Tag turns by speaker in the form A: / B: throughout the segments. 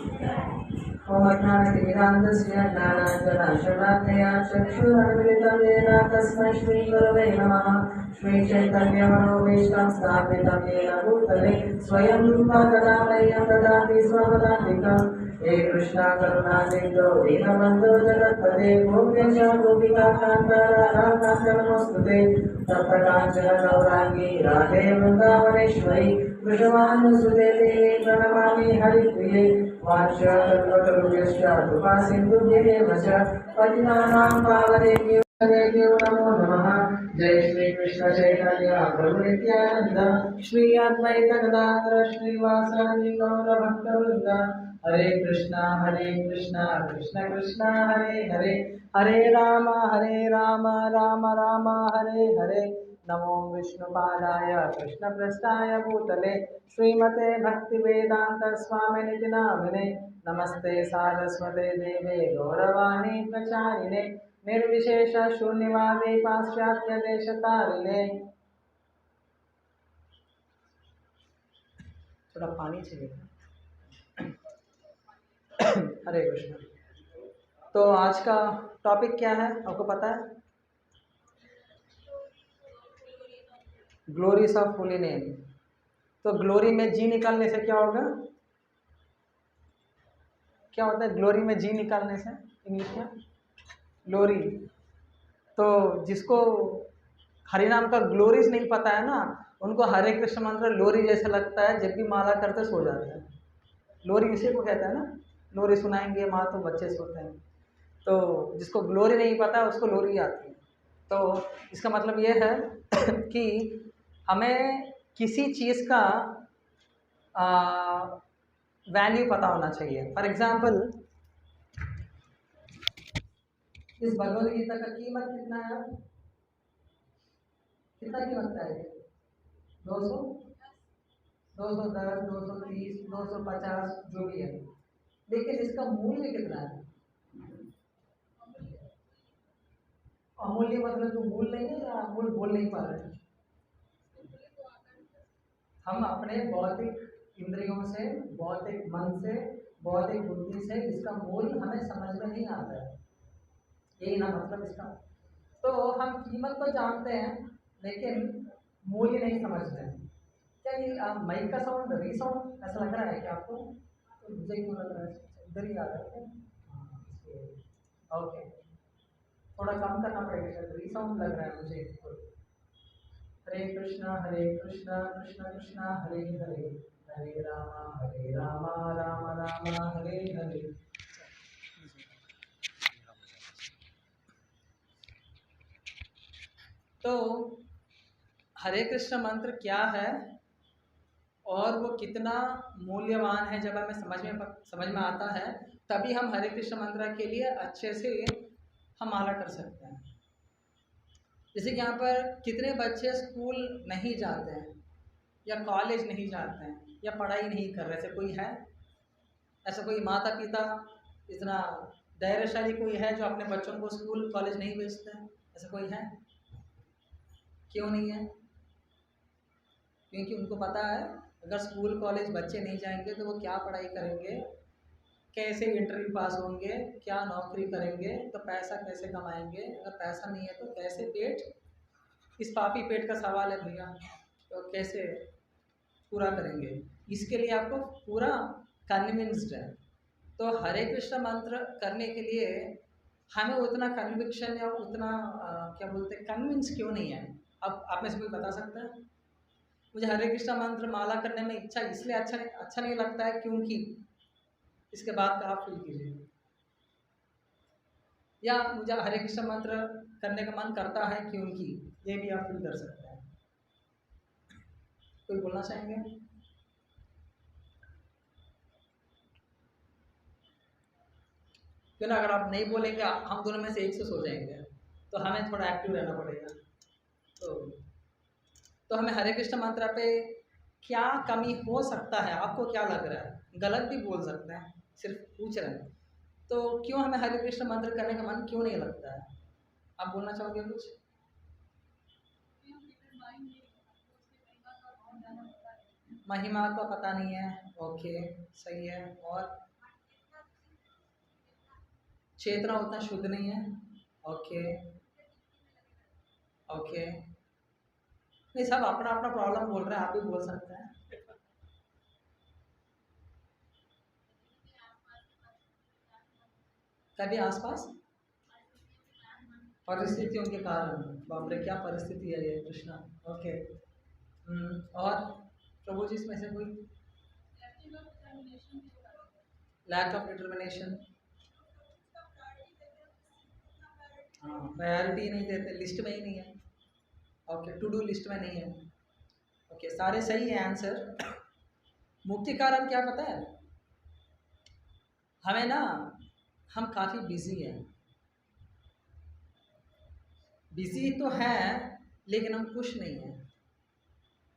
A: ओम अज्ञानतिमिरान्धस्य ज्ञानाञ्जनशलाकया चक्षुरुन्मिलितं येन तस्मै श्रीगुरवे नमः। श्रीचैतन्यमनोभीष्टं स्थापितं येन भूतले स्वयं रूपा कदा मह्यं ददाति स्वपदान्तिकम्। हे कृष्णा करुणा सिन्धो दीनबन्धो जगत्पते गोप्यश्च गोपिकान्त राधाकान्त नमोऽस्तुते। तप्तकाञ्चन गौराङ्गी राधे वृन्दावनेश्वरी वृषभानुसुते देवी प्रणमामि हरिप्रिये। वाञ्छाकल्पतरुभ्यश्च कृपा सिन्धुभ्येव च पतितानां पावनेभ्यो नमो नमः। जय श्री कृष्ण चैतन्य प्रभु नित्यानंद श्री अद्वैत गदाधर श्रीवासादि गौर भक्तवृंद। हरे कृष्णा कृष्ण कृष्ण हरे हरे हरे राम राम राम हरे हरे। नमो विष्णुपादाय कृष्णप्रस्थाय भूतले श्रीमते भक्तिवेदांत स्वामिनिति नामिने। नमस्ते सारस्वते देवे गौरवाणी प्रचारिणे निर्विशेष शून्यवादी पाश्चात्य देशतारिणे। थोड़ा पानी चाहिए। हरे कृष्ण। तो आज का टॉपिक क्या है आपको पता है? Glories of holy name. तो ग्लोरी में जी निकालने से क्या होगा? क्या होता है ग्लोरी में जी निकालने से? इंग्लिश में ग्लोरी। तो जिसको हरि नाम का ग्लोरीज नहीं पता है ना, उनको हरे कृष्ण मंत्र लोरी जैसा लगता है, जब भी माला करते सो जाते हैं। लोरी इसी को कहता है ना, लोरी सुनाएंगे माँ तो बच्चे सोते हैं। तो जिसको ग्लोरी नहीं पता उसको लोरी आती है। तो इसका मतलब ये है कि हमें किसी चीज़ का वैल्यू पता होना चाहिए। फॉर एग्जाम्पल, इस भगवद गीता का कीमत कितना है? कितना कीमत का है? 200, 210, 230, 250 जो भी है, लेकिन इसका मूल्य कितना है? अमूल्य मतलब जो मूल नहीं है या मूल बोल नहीं पा रहे हैं? हम अपने भौतिक इंद्रियों से, भौतिक मन से, भौतिक बुद्धि से इसका मूल हमें समझ में नहीं आता है। यही ना मतलब इसका। तो हम कीमत तो जानते हैं लेकिन मूल्य नहीं समझते हैं। क्या ये माइक का साउंड रीसाउंड ऐसा लग रहा है क्या आपको? तो मुझे क्यों लग रहा है इधर ही आ रहा है क्या? ओके, थोड़ा कम करना पड़ेगा, शायद रीसाउंड लग रहा है मुझे। हरे कृष्णा कृष्ण कृष्ण हरे हरे हरे राम राम राम हरे हरे। तो हरे कृष्ण मंत्र क्या है और वो कितना मूल्यवान है, जब हमें समझ में आता है तभी हम हरे कृष्ण मंत्र के लिए अच्छे से हम माला कर सकते हैं। जैसे कि यहाँ पर कितने बच्चे स्कूल नहीं जाते हैं या कॉलेज नहीं जाते हैं या पढ़ाई नहीं कर रहे, ऐसे कोई है? ऐसा कोई माता पिता इतना धैर्यशाली कोई है जो अपने बच्चों को स्कूल कॉलेज नहीं भेजते हैं? ऐसा कोई है? क्यों नहीं है? क्योंकि उनको पता है अगर स्कूल कॉलेज बच्चे नहीं जाएंगे तो वो क्या पढ़ाई करेंगे, कैसे इंटरव्यू पास होंगे, क्या नौकरी करेंगे, तो पैसा कैसे कमाएंगे, अगर पैसा नहीं है तो कैसे पेट, इस पापी पेट का सवाल है भैया, तो कैसे पूरा करेंगे? इसके लिए आपको पूरा कन्विंस्ड है। तो हरे कृष्ण मंत्र करने के लिए हमें उतना कन्विक्शन या उतना क्या बोलते हैं कन्विंस क्यों नहीं है? अब आप में से कोई बता सकता है? मुझे हरे कृष्ण मंत्र माला करने में इच्छा इसलिए अच्छा नहीं लगता है क्योंकि, इसके बाद का आप फील कीजिए। या मुझे हरे कृष्ण मंत्र करने का मन करता है क्योंकि, ये भी आप फील कर सकते हैं। कोई बोलना चाहेंगे? क्यों ना, अगर आप नहीं बोलेंगे हम दोनों में से एक से सो जाएंगे, तो हमें थोड़ा एक्टिव रहना पड़ेगा। तो हमें हरे कृष्ण मंत्र पे क्या कमी हो सकता है? आपको क्या लग रहा है? गलत भी बोल सकते हैं, सिर्फ पूछ रहे हैं। तो क्यों हमें हरे कृष्ण मंत्र करने का मन क्यों नहीं लगता है? आप बोलना चाहोगे कुछ? महिमा का पता नहीं है। ओके, सही है। और चेतना उतना शुद्ध नहीं है। ओके ओके, नहीं सब अपना अपना प्रॉब्लम बोल रहे हैं, आप भी बोल सकते हैं। कभी आसपास परिस्थितियों के कारण, बाप रे क्या परिस्थिति है ये कृष्णा। ओके। और प्रभु जी इसमें से कोई लैक ऑफ डिटर्मिनेशन, हाँ प्रायोरिटी नहीं देते, लिस्ट में ही नहीं है। ओके, टू डू लिस्ट में नहीं है। ओके, सारे सही है आंसर। मुक्ति कारण क्या पता है हमें ना, हम काफ़ी बिजी हैं, बिजी तो है लेकिन हम खुश नहीं हैं।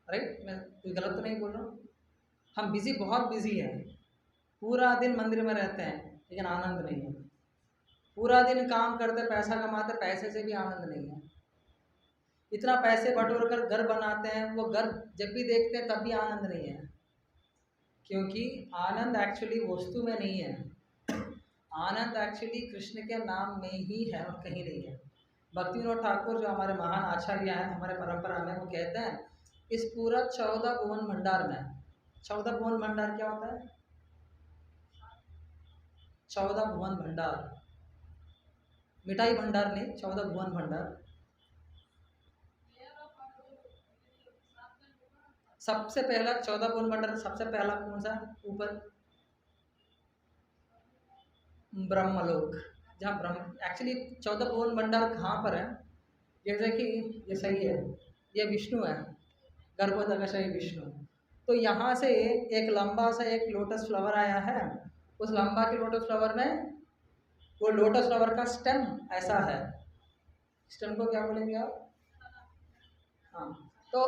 A: राइट, मैं कोई गलत तो नहीं बोल रहा हूँ? हम बिजी, बहुत बिजी हैं, पूरा दिन मंदिर में रहते हैं लेकिन आनंद नहीं है, पूरा दिन काम करते पैसा कमाते, पैसे से भी आनंद नहीं है, इतना पैसे बटोर कर घर बनाते हैं, वो घर जब भी देखते हैं तब भी आनंद नहीं है, क्योंकि आनंद एक्चुअली वस्तु में नहीं है, आनंद एक्चुअली कृष्ण के नाम में ही है और कहीं नहीं है। भक्ति विनोद ठाकुर जो हमारे महान आचार्य हैं हमारे परंपरा में, वो कहते हैं इस पूरा 14 भुवन भंडार में, 14 भुवन भंडार क्या होता है? 14 भुवन भंडार, मिठाई भंडार नहीं, 14 भुवन भंडार। सबसे पहला 14 भुवन भंडार, सबसे पहला कौन सा ऊपर? ब्रह्मलोक, जहाँ ब्रह्म एक्चुअली 14 भुवन भंडार कहाँ पर है? जैसे कि ये सही है, ये विष्णु है, गर्भोदकशयी विष्णु। तो यहाँ से एक लंबा सा एक लोटस फ्लावर आया है, उस लंबा के लोटस फ्लावर में वो लोटस फ्लावर का स्टेम ऐसा है, स्टेम को क्या बोलेंगे आप? हाँ, तो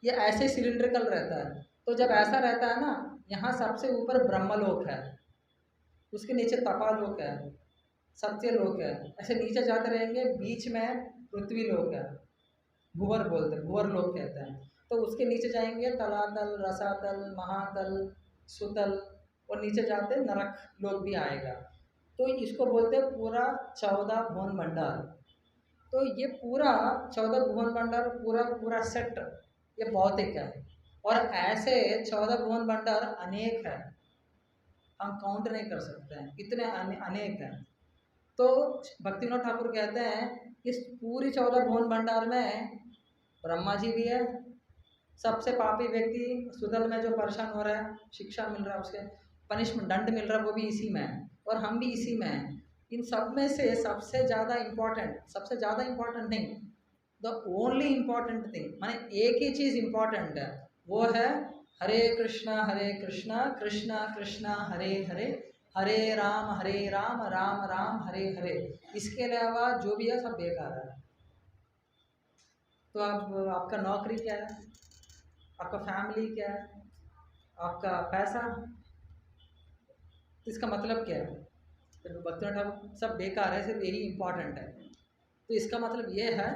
A: ये ऐसे सिलिंड्रिकल रहता है। तो जब ऐसा रहता है ना, यहाँ सबसे ऊपर ब्रह्मलोक है, उसके नीचे तपालोक है, सत्यलोक है, ऐसे नीचे जाते रहेंगे, बीच में पृथ्वी लोक है, भूवर बोलते हैं, भूवर लोक कहते हैं। तो उसके नीचे जाएंगे तलातल, रसातल, महातल, सुतल, और नीचे जाते नरक लोक भी आएगा। तो इसको बोलते हैं पूरा 14 भुवन भंडार। तो ये पूरा 14 भुवन भंडार पूरा पूरा सेट ये भौतिक है, और ऐसे 14 भुवन भंडार अनेक है, हम काउंट नहीं कर सकते हैं, इतने अनेक हैं। तो भक्ति विनोद ठाकुर कहते हैं इस पूरी 14 भुवन भंडार में ब्रह्मा जी भी है, सबसे पापी व्यक्ति सुदल में जो परेशान हो रहा है, शिक्षा मिल रहा है, उसके पनिशमेंट दंड मिल रहा है, वो भी इसी में है, और हम भी इसी में हैं। इन सब में से सबसे ज़्यादा इम्पोर्टेंट, सबसे ज़्यादा इम्पोर्टेंट नहीं, द ओनली इम्पोर्टेंट थिंग, माने एक ही चीज़ इम्पोर्टेंट है, वो है हरे कृष्णा कृष्णा कृष्णा हरे हरे, हरे राम राम राम हरे हरे। इसके अलावा जो भी है सब बेकार है। तो अब आपका नौकरी क्या है, आपका फैमिली क्या है, आपका पैसा, इसका मतलब क्या है? तो भक्ति ठाकुर सब बेकार है, सिर्फ यही इम्पोर्टेंट है। तो इसका मतलब ये है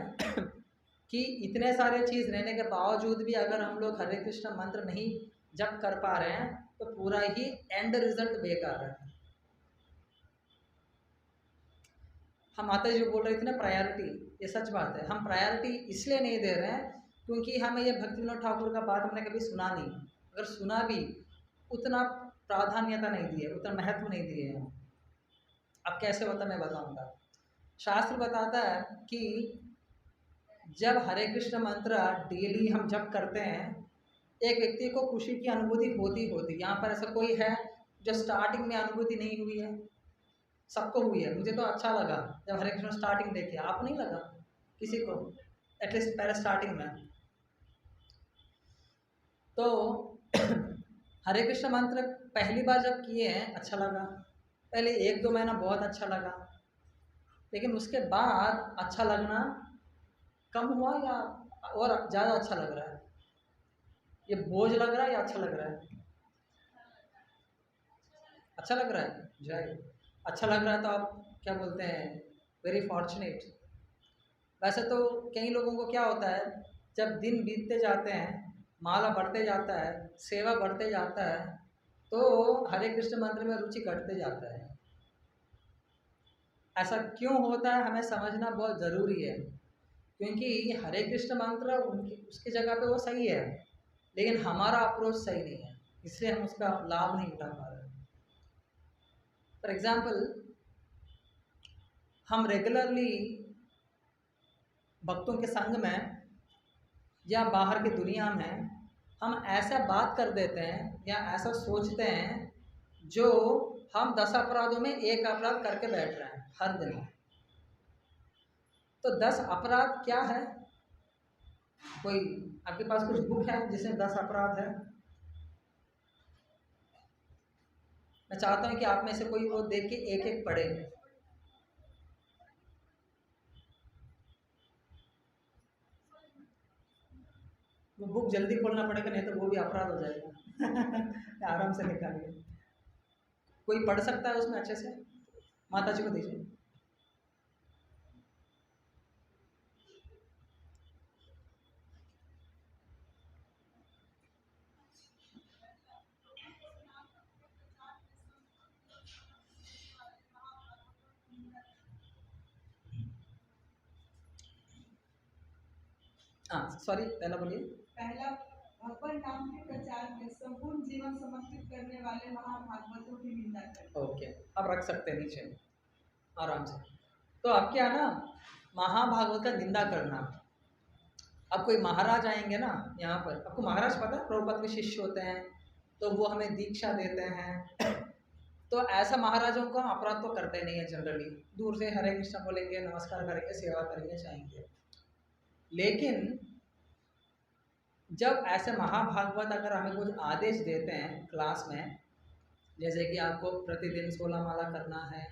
A: कि इतने सारे चीज़ रहने के बावजूद भी अगर हम लोग हरे कृष्ण मंत्र नहीं जप कर पा रहे हैं तो पूरा ही एंड रिजल्ट बेकार है। हम माता जी बोल रही थी ना प्रायोरिटी, ये सच बात है, हम प्रायोरिटी इसलिए नहीं दे रहे हैं क्योंकि हमें ये भक्ति विनोद ठाकुर का बात हमने कभी सुना नहीं, अगर सुना भी उतना प्राधान्यता नहीं दी है, उतना महत्व नहीं दिए हैं। अब कैसे होता मैं बताऊंगा। शास्त्र बताता है कि जब हरे कृष्ण मंत्र डेली हम जप करते हैं, एक व्यक्ति को खुशी की अनुभूति होती। यहाँ पर ऐसा कोई है जो स्टार्टिंग में अनुभूति नहीं हुई है? सबको हुई है। मुझे तो अच्छा लगा जब हरे कृष्ण स्टार्टिंग देखी, आप नहीं लगा किसी को? एटलीस्ट पहले स्टार्टिंग में तो हरे कृष्ण मंत्र पहली बार जब किए हैं अच्छा लगा, पहले 1-2 महीना बहुत अच्छा लगा, लेकिन उसके बाद अच्छा लगना कम हुआ या और ज़्यादा अच्छा लग रहा है? ये बोझ लग रहा है या अच्छा लग रहा है? अच्छा लग रहा है, जय। अच्छा लग रहा है तो आप क्या बोलते हैं, वेरी फॉर्चुनेट। वैसे तो कई लोगों को क्या होता है, जब दिन बीतते जाते हैं, माला बढ़ते जाता है, सेवा बढ़ते जाता है, तो हरे कृष्ण मंत्र में रुचि घटते जाता है। ऐसा क्यों होता है हमें समझना बहुत ज़रूरी है, क्योंकि हरे कृष्ण मंत्र उनकी उसकी जगह पे वो सही है, लेकिन हमारा अप्रोच सही नहीं है, इसलिए हम उसका लाभ नहीं उठा पा रहे। फॉर एग्जाम्पल, हम रेगुलरली भक्तों के संग में या बाहर की दुनिया में हम ऐसा बात कर देते हैं या ऐसा सोचते हैं जो हम 10 अपराधों में एक अपराध करके बैठ रहे हैं हर दिन। तो 10 अपराध क्या है? कोई आपके पास कुछ बुक है जिसमें 10 अपराध है? मैं चाहता हूँ कि आप में से कोई वो देख के एक एक पढ़े। वो बुक जल्दी खोलना पड़ेगा, नहीं तो वो भी अपराध हो जाएगा। आराम से निकालिए। कोई पढ़ सकता है उसमें अच्छे से? माता जी को दीजिए। हाँ सॉरी, पहला बोलिए।
B: पहला, भगवान नाम के प्रचार में संपूर्ण जीवन समर्पित करने वाले महाभागवतों की निंदा करना।
A: ओके, अब रख सकते हैं नीचे आराम से। तो अब क्या ना, महाभागवत का निंदा करना। अब कोई महाराज आएंगे ना यहाँ पर, आपको महाराज पता है, प्रभुपाद के शिष्य होते हैं, तो वो हमें दीक्षा देते हैं। तो ऐसा महाराजों को हम अपराध तो करते नहीं है जनरली, दूर से हरे कृष्ण बोलेंगे, नमस्कार करेंगे, सेवा करेंगे, चाहेंगे। लेकिन जब ऐसे महाभागवत अगर हमें कुछ आदेश देते हैं क्लास में, जैसे कि आपको प्रतिदिन 16 माला करना है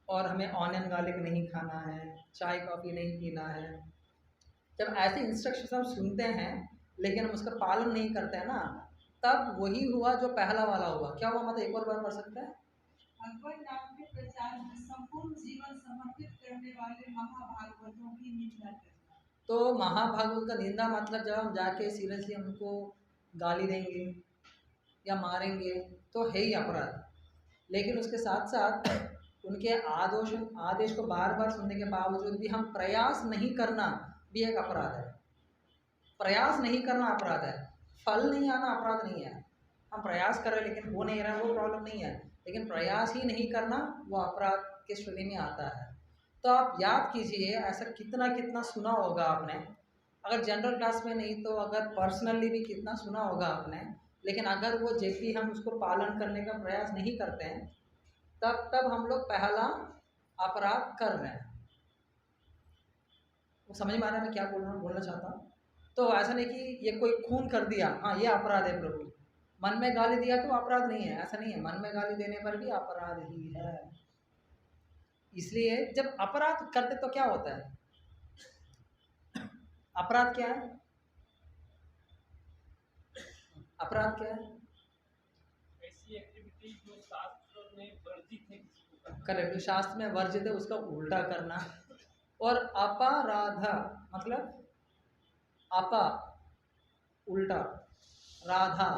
A: और हमें ऑनियन गार्लिक नहीं खाना है, चाय कॉफ़ी नहीं पीना है, जब ऐसे इंस्ट्रक्शन हम सुनते हैं लेकिन हम उसका पालन नहीं करते हैं ना, तब वही हुआ जो पहला वाला हुआ। क्या हुआ, मतलब एक और बार पढ़ सकते हैं?
B: भगवान नाम के प्रचार में संपूर्ण जीवन समर्पित करने वाले महाभागवतों की निंदा करना।
A: तो महाभागवत का निंदा मतलब जब हम जाके सीरियसली हमको गाली देंगे या मारेंगे तो है ही अपराध। लेकिन उसके साथ साथ उनके आदेश को बार बार सुनने के बावजूद भी हम प्रयास नहीं करना भी एक अपराध है। प्रयास नहीं करना अपराध है, फल नहीं आना अपराध नहीं है। हम प्रयास कर रहे हैं लेकिन हो नहीं रहा, वो प्रॉब्लम नहीं है, लेकिन प्रयास ही नहीं करना वो अपराध के श्रेणी में आता है। तो आप याद कीजिए, ऐसा कितना कितना सुना होगा आपने, अगर जनरल क्लास में नहीं तो अगर पर्सनली भी कितना सुना होगा आपने। लेकिन अगर वो जब भी हम उसको पालन करने का प्रयास नहीं करते हैं, तब हम लोग पहला अपराध कर रहे हैं। वो समझ में आ रहा है मैं क्या बोलना चाहता हूँ? तो ऐसा नहीं कि ये कोई खून कर दिया, हाँ ये अपराध है प्रभु, मन में गाली दिया तो अपराध नहीं है, ऐसा नहीं है। मन में गाली देने पर भी अपराध ही है। इसलिए जब अपराध करते तो क्या होता है? अपराध क्या है? अपराध क्या है?
C: ऐसी एक्टिविटी जो शास्त्र में वर्जित है किसी को करना।
A: करेक्ट, शास्त्र में वर्जित है उसका उल्टा करना। और अपराध मतलब अपा उल्टा, राधा,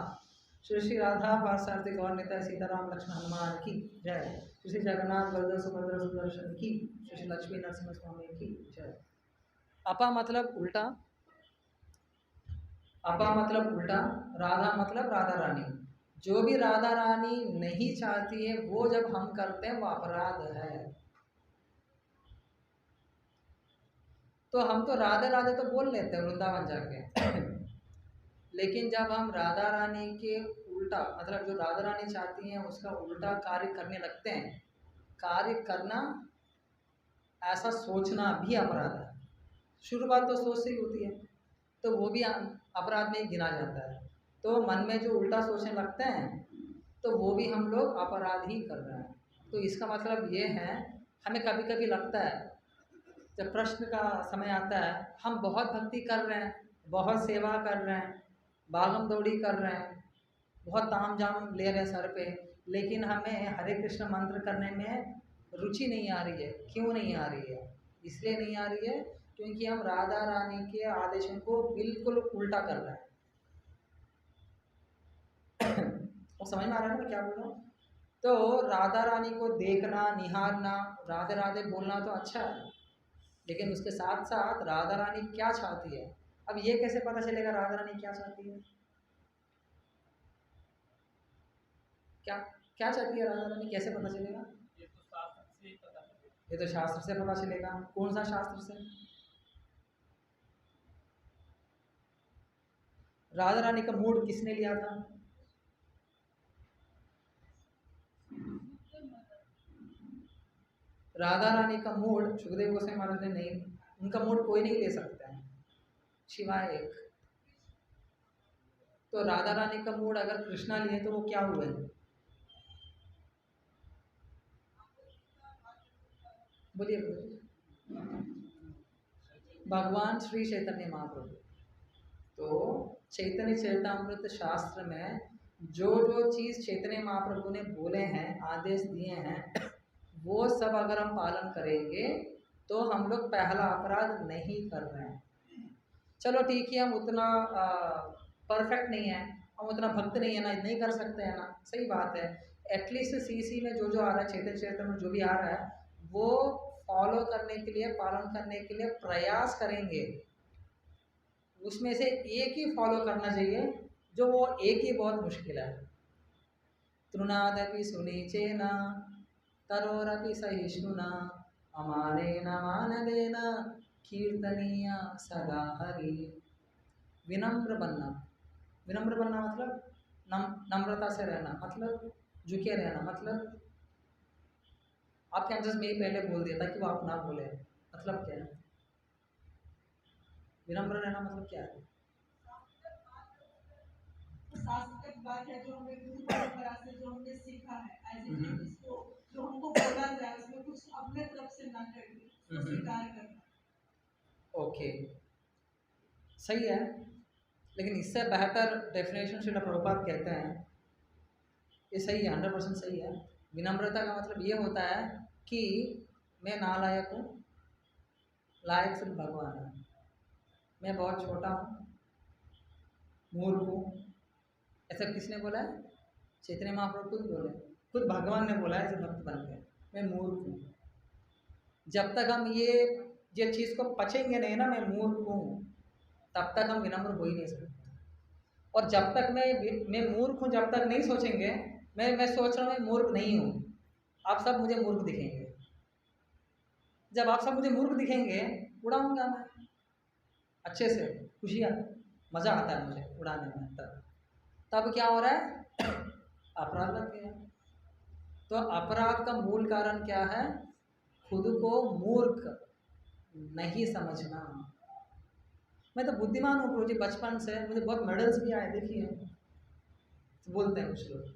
A: श्री श्री राधा पार्थसारथी गौर निताय सीताराम लक्ष्मण हनुमान की जय, श्री श्री जगन्नाथ बलदेव सुभद्रा सुदर्शन की, श्री श्री लक्ष्मी नरसिंह स्वामी की जय। अपा मतलब उल्टा, अपा मतलब उल्टा, राधा मतलब राधा रानी। जो भी राधा रानी नहीं चाहती है वो जब हम करते हैं वो अपराध है। तो हम तो राधे राधे तो बोल लेते हैं वृंदावन जाके लेकिन जब हम राधा रानी के उल्टा, मतलब जो राधा रानी चाहती हैं उसका उल्टा कार्य करने लगते हैं, कार्य करना ऐसा सोचना भी अपराध है। शुरुआत तो सोच से ही होती है, तो वो भी अपराध में ही गिना जाता है। तो मन में जो उल्टा सोचने लगते हैं तो वो भी हम लोग अपराध ही कर रहे हैं। तो इसका मतलब ये है, हमें कभी कभी लगता है जब प्रश्न का समय आता है, हम बहुत भक्ति कर रहे हैं, बहुत सेवा कर रहे हैं, भागम दौड़ी कर रहे हैं, बहुत ताम जाम ले रहे हैं सर पे, लेकिन हमें हरे कृष्ण मंत्र करने में रुचि नहीं आ रही है। क्यों नहीं आ रही है? इसलिए नहीं आ रही है क्योंकि हम राधा रानी के आदेशों को बिल्कुल उल्टा कर रहे हैं। वो समझ में आ रहा है ना मैं क्या बोल रहा हूँ? तो राधा रानी को देखना, निहारना, राधे राधे बोलना तो अच्छा है, लेकिन उसके साथ साथ राधा रानी क्या चाहती है, अब ये कैसे पता चलेगा राधा रानी क्या चाहती है? क्या क्या चाहती है राधा रानी, कैसे पता चलेगा?
C: ये तो शास्त्र से ही पता लगेगा।
A: ये तो शास्त्र से पता चलेगा। कौन सा शास्त्र से? राधा रानी का मूड किसने लिया था? राधा रानी का मूड सुखदेव गोस्वामी महाराज ने नहीं, उनका मूड कोई नहीं ले सकता है सिवाय एक। तो राधा रानी का मूड अगर कृष्णा लिए तो वो क्या हुए? बोलिए बोलिए। भगवान श्री चैतन्य महाप्रभु। तो चैतन्य चरितामृत शास्त्र में जो जो चीज़ चैतन्य महाप्रभु ने बोले हैं, आदेश दिए हैं, वो सब अगर हम पालन करेंगे तो हम लोग पहला अपराध नहीं कर रहे हैं। चलो ठीक है, हम उतना परफेक्ट नहीं है, हम उतना भक्त नहीं है ना, नहीं कर सकते हैं ना, सही बात है। एटलीस्ट सीसी में जो जो आ रहा है, चैतन्य चरित्र में जो भी आ रहा है, वो फॉलो करने के लिए, पालन करने के लिए प्रयास करेंगे। उसमें से एक ही फॉलो करना चाहिए, जो वो एक ही बहुत मुश्किल है। तृणादपि सुनीचेन तरोरपि सहिष्णुना अमानेन मानदेन कीर्तनीय सदा हरि। विनम्र बनना, विनम्र बनना मतलब नम्रता से रहना, मतलब झुके रहना, मतलब आपके अंदर में ही पहले बोल दिया था कि वो आप ना बोले, मतलब क्या है विनम्र रहना, मतलब क्या है?
B: शास्त्रीय बात है जो हमें गुरु परंपरा से जो हमने सीखा है, एज इट इज इसको जो हमको बोला जाए उसमें कुछ अपने तरफ से ना करके स्वीकार करना।
A: ओके, सही है, लेकिन इससे बेहतर डेफिनेशन श्रील प्रभुपाद कहते हैं, ये सही है, 100% सही है। विनम्रता का मतलब ये होता है कि मैं नालायक हूँ, लायक सिर्फ भगवान है, मैं बहुत छोटा हूँ, मूर्ख हूँ। ऐसा किसने बोला है? चैतन्य महाप्रभु खुद बोले, खुद भगवान ने बोला है ऐसे भक्त बन के, मैं मूर्ख हूँ। जब तक हम ये चीज़ को पचेंगे नहीं ना, मैं मूर्ख हूँ, तब तक हम विनम्र हो ही नहीं सकते। और जब तक मैं मूर्ख हूँ, जब तक नहीं सोचेंगे, मैं सोच रहा हूँ मैं मूर्ख नहीं हूँ, आप सब मुझे मूर्ख दिखेंगे। जब आप सब मुझे मूर्ख दिखेंगे, उड़ाऊंगा मैं अच्छे से, खुशियाँ, मज़ा आता है मुझे उड़ाने में। तब क्या हो रहा है? अपराध लग गया। तो अपराध का मूल कारण क्या है? खुद को मूर्ख नहीं समझना। मैं तो बुद्धिमान हूँ गुरुजी, बचपन से मुझे बहुत मेडल्स भी आए, देखिए, तो बोलते हैं कुछ लोग।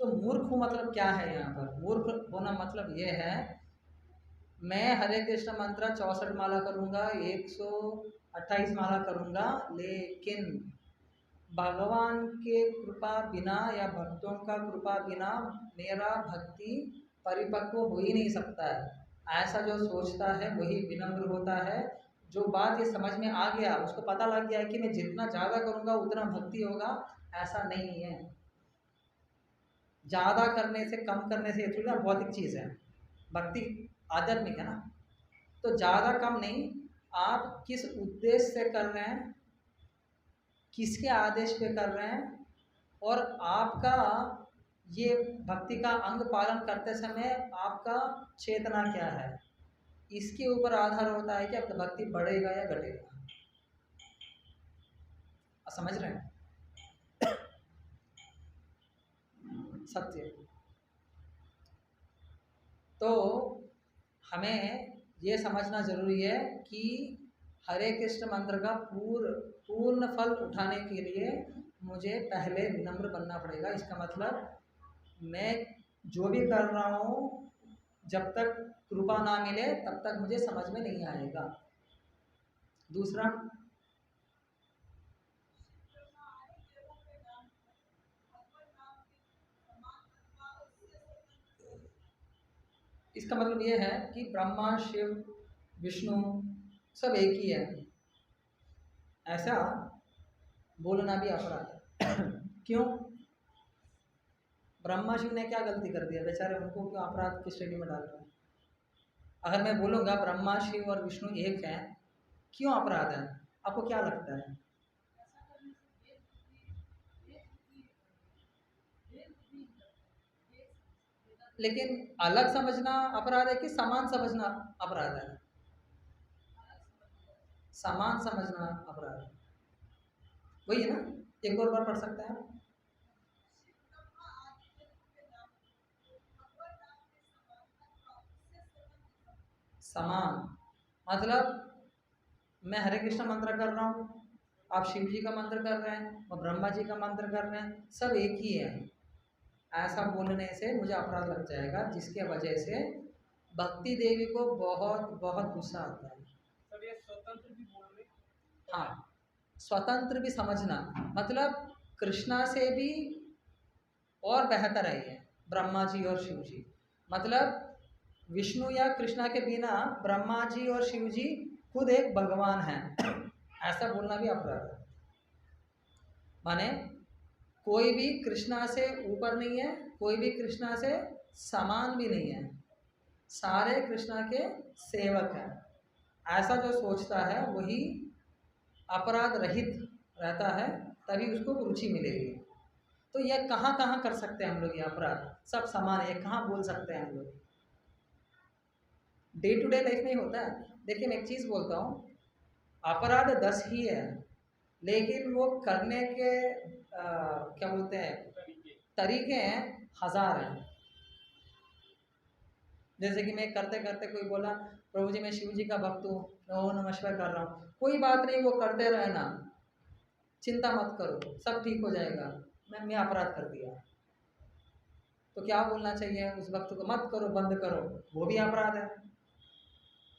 A: तो मूर्ख हूँ मतलब क्या है यहाँ पर? मूर्ख होना मतलब ये है, मैं हरे कृष्ण मंत्र 64 माला करूँगा, 128 माला करूँगा, लेकिन भगवान के कृपा बिना या भक्तों का कृपा बिना मेरा भक्ति परिपक्व हो ही नहीं सकता है। ऐसा जो सोचता है वही विनम्र होता है। जो बात ये समझ में आ गया, उसको पता लग गया है कि मैं जितना ज़्यादा करूँगा उतना भक्ति होगा, ऐसा नहीं है। ज़्यादा करने से, कम करने से, ये थोड़ी ना भौतिक चीज़ है, भक्ति आध्यात्मिक है ना। तो ज़्यादा कम नहीं, आप किस उद्देश्य से कर रहे हैं, किसके आदेश पे कर रहे हैं, और आपका ये भक्ति का अंग पालन करते समय आपका चेतना क्या है, इसके ऊपर आधार होता है कि आपका भक्ति बढ़ेगा या घटेगा। समझ रहे हैं? सत्य। तो हमें ये समझना जरूरी है कि हरे कृष्ण मंत्र का पूर्ण फल उठाने के लिए मुझे पहले विनम्र बनना पड़ेगा। इसका मतलब मैं जो भी कर रहा हूँ, जब तक कृपा ना मिले तब तक मुझे समझ में नहीं आएगा। दूसरा, इसका मतलब ये है कि ब्रह्मा, शिव, विष्णु सब एक ही है, ऐसा बोलना भी अपराध है। क्यों? ब्रह्मा शिव ने क्या गलती कर दिया बेचारे, उनको क्यों अपराध की श्रेणी में डाल रहे हैं? अगर मैं बोलूँगा ब्रह्मा शिव और विष्णु एक हैं, क्यों अपराध है? आपको क्या लगता है? लेकिन अलग समझना अपराध है कि समान समझना अपराध है? समान समझना अपराध है, वही है ना? एक और बार पढ़ सकते हैं आप? समान मतलब मैं हरे कृष्ण मंत्र कर रहा हूँ, आप शिव जी का मंत्र कर रहे हैं, और ब्रह्मा जी का मंत्र कर रहे हैं, सब एक ही है। ऐसा बोलने से मुझे अपराध लग जाएगा, जिसके वजह से भक्ति देवी को बहुत बहुत गुस्सा आता है।
C: सर ये स्वतंत्र भी बोल रहे।
A: हाँ, स्वतंत्र भी समझना मतलब कृष्णा से भी और बेहतर है ये ब्रह्मा जी और शिव जी। मतलब विष्णु या कृष्णा के बिना ब्रह्मा जी और शिव जी खुद एक भगवान है, ऐसा बोलना भी अपराध है। माने कोई भी कृष्णा से ऊपर नहीं है, कोई भी कृष्णा से समान भी नहीं है, सारे कृष्णा के सेवक हैं। ऐसा जो सोचता है वही अपराध रहित रहता है, तभी उसको रुचि मिलेगी। तो यह कहाँ कहाँ कर सकते हैं हम लोग? ये अपराध सब समान है, कहाँ बोल सकते हैं हम लोग? डे टू डे लाइफ में ही होता है। देखिए मैं एक चीज़ बोलता हूँ, अपराध 10 ही है, लेकिन वो करने के क्या बोलते हैं तरीके हैं 1000 हैं। जैसे कि मैं करते करते कोई बोला प्रभु जी मैं शिव जी का भक्त हूँ, मैं ओम नमः शिवाय कर रहा हूँ, कोई बात नहीं, वो करते रहना, चिंता मत करो, सब ठीक हो जाएगा। मैं अपराध कर दिया, तो क्या बोलना चाहिए उस भक्त को? मत करो, बंद करो, वो भी अपराध है।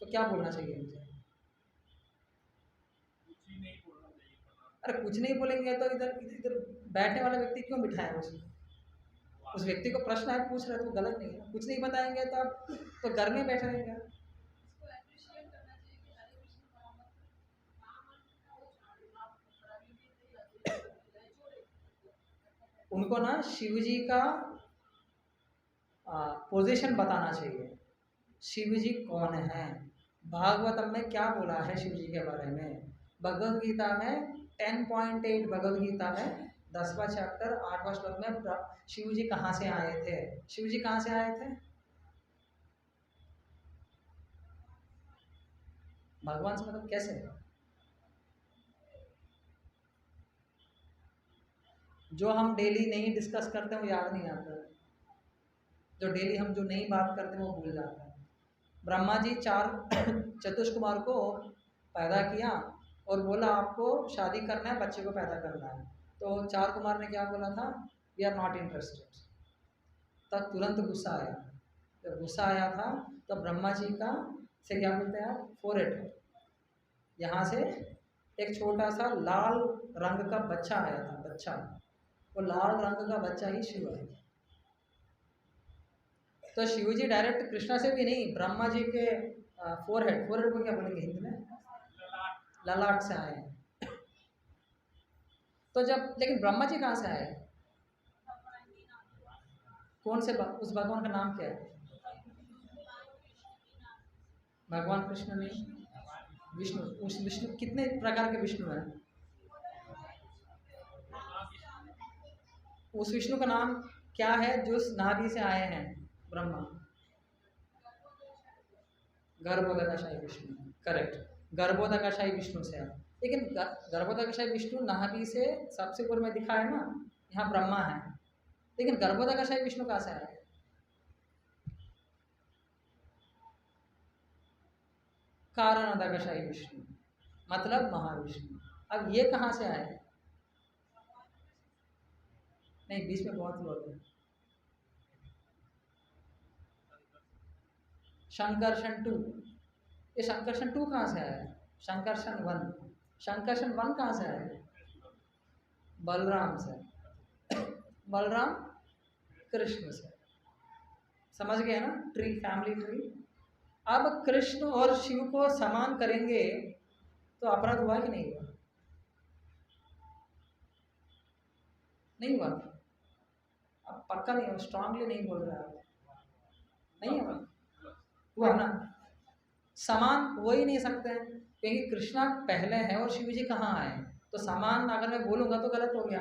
A: तो क्या बोलना चाहिए मुझे?
C: कुछ ही नहीं बोलना चाहिए।
A: अरे कुछ नहीं बोलेंगे तो इधर इधर बैठने वाला व्यक्ति क्यों बिठाए? उस व्यक्ति को प्रश्न है पूछ रहे तो गलत नहीं है। कुछ नहीं बताएंगे तो आप तो घर में बैठे रहेंगे। उनको ना शिव जी का पोजीशन बताना चाहिए, शिव जी कौन है, भागवतम में क्या बोला है शिव जी के बारे में। भगवद गीता में 10.8 भगवद गीता में 10वां चैप्टर 8वां श्लोक में शिव जी कहाँ से आए थे? शिव जी कहाँ से आए थे? भगवान से मतलब कैसे? जो हम डेली नहीं डिस्कस करते हैं वो याद नहीं आता, जो डेली हम जो नई बात करते हैं वो भूल जाते हैं। ब्रह्मा जी 4 चतुष्कुमार को पैदा किया और बोला आपको शादी करना है, बच्चे को पैदा करना है। तो 4 कुमार ने क्या बोला था? We are not interested. तब तुरंत गुस्सा आया। जब गुस्सा आया था तो ब्रह्मा जी का से क्या बोलते हैं आप? फोरहेड, यहाँ से एक छोटा सा लाल रंग का बच्चा आया था, बच्चा, वो लाल रंग का बच्चा ही शिव है। तो शिव जी डायरेक्ट कृष्णा से भी नहीं, ब्रह्मा जी के फोरहेड को क्या बोलेंगे हिंदी में? ललाट से आए हैं। तो जब लेकिन ब्रह्मा जी कहाँ से आए? कौन से उस भगवान का नाम क्या है? भगवान कृष्ण नहीं, विष्णु। उस विष्णु कितने प्रकार के विष्णु हैं? उस विष्णु का नाम क्या है जो नाभि से आए हैं? ब्रह्मा, गर्भोदकशाही विष्णु, करेक्ट, गर्भोदकशाही विष्णु से है। लेकिन गर्भोदकशाही विष्णु नाभि से सबसे ऊपर में दिखा है ना, यहाँ ब्रह्मा है, लेकिन गर्भोदकशाही विष्णु कहाँ से आया? कारणोदकशाही विष्णु मतलब महाविष्णु। अब ये कहाँ से आए? नहीं, बीच में बहुत लोग हैं। शंकरषण 2, ये शंकरषण 2 कहाँ से आया? शंकरषण 1, शंकरषण 1 कहाँ से आया? बलराम से, बलराम कृष्ण से। समझ गए ना ट्री, फैमिली ट्री। अब कृष्ण और शिव को समान करेंगे तो अपराध हुआ कि नहीं हुआ? नहीं हुआ। अब पक्का नहीं, स्ट्रांगली नहीं बोल रहा है, नहीं है हुआ ना। समान हो ही नहीं सकते हैं, क्योंकि कृष्णा पहले है और शिव जी कहाँ आए, तो समान अगर मैं बोलूँगा तो गलत हो गया।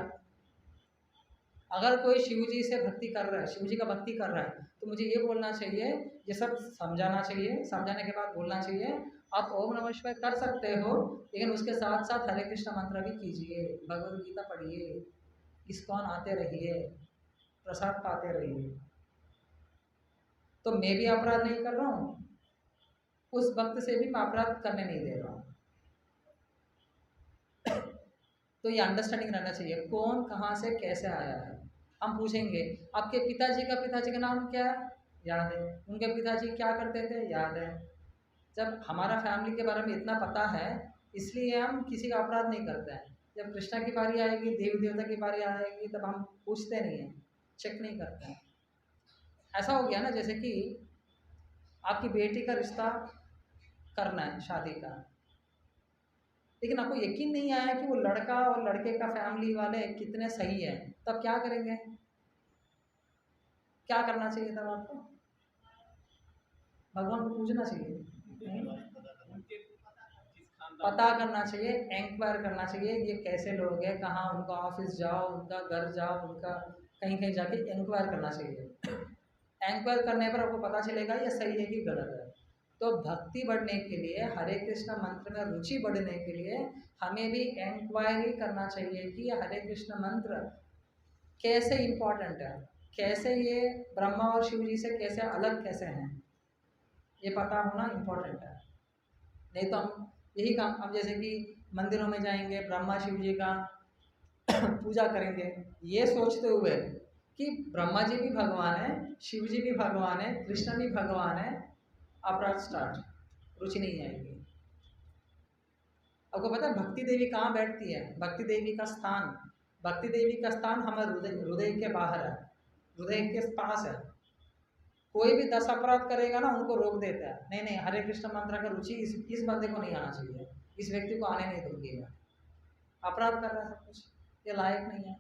A: अगर कोई शिव जी से भक्ति कर रहा है, शिव जी का भक्ति कर रहा है, तो मुझे ये बोलना चाहिए, ये सब समझाना चाहिए, समझाने के बाद बोलना चाहिए आप ओम नमः शिवाय कर सकते हो, लेकिन उसके साथ साथ हरे कृष्ण मंत्र भी कीजिए, भगवद गीता पढ़िए, इस्कॉन आते रहिए, प्रसाद पाते रहिए। तो मैं भी अपराध नहीं कर रहा हूँ, उस वक्त से भी मैं अपराध करने नहीं दे रहा हूँ। तो ये अंडरस्टैंडिंग रहना चाहिए, कौन कहाँ से कैसे आया है। हम पूछेंगे आपके पिताजी का नाम क्या है, याद है, उनके पिताजी क्या करते थे, याद है। जब हमारा फैमिली के बारे में इतना पता है, इसलिए हम किसी का अपराध नहीं करते हैं। जब कृष्णा की बारी आएगी, देवी देवता की बारी आएगी, तब हम पूछते नहीं हैं, चेक नहीं करते हैं। ऐसा हो गया ना, जैसे कि आपकी बेटी का रिश्ता करना है शादी का, लेकिन आपको यकीन नहीं आया कि वो लड़का और लड़के का फैमिली वाले कितने सही है, तब क्या करेंगे, क्या करना चाहिए तब आपको, भगवान को पूछना चाहिए, पता करना चाहिए, इंक्वायर करना चाहिए, ये कैसे लोग हैं, कहाँ, उनका ऑफिस जाओ, उनका घर जाओ, उनका कहीं कहीं जाके इंक्वायर करना चाहिए। इंक्वायर करने पर आपको पता चलेगा ये सही है कि गलत है। तो भक्ति बढ़ने के लिए, हरे कृष्ण मंत्र में रुचि बढ़ने के लिए हमें भी इंक्वायरी करना चाहिए कि ये हरे कृष्ण मंत्र कैसे इम्पोर्टेंट है, कैसे ये ब्रह्मा और शिव जी से कैसे अलग कैसे हैं, ये पता होना इम्पोर्टेंट है। नहीं तो हम यही काम, अब जैसे कि मंदिरों में जाएंगे, ब्रह्मा शिव जी का पूजा करेंगे, ये सोचते हुए कि ब्रह्मा जी भी भगवान है, शिव जी भी भगवान है, कृष्ण भी भगवान है, अपराध स्टार्ट, रुचि नहीं आएगी। आपको पता है भक्ति देवी कहाँ बैठती है, भक्ति देवी का स्थान, भक्ति देवी का स्थान हमारे हृदय के बाहर है, हृदय के पास है। कोई भी 10 अपराध करेगा ना, उनको रोक देता है, नहीं नहीं हरे कृष्ण मंत्र का रुचि इस बंदे को नहीं आना चाहिए, इस व्यक्ति को आने नहीं दूंगी मैं, अपराध कर रहा है सब कुछ, ये लायक नहीं है।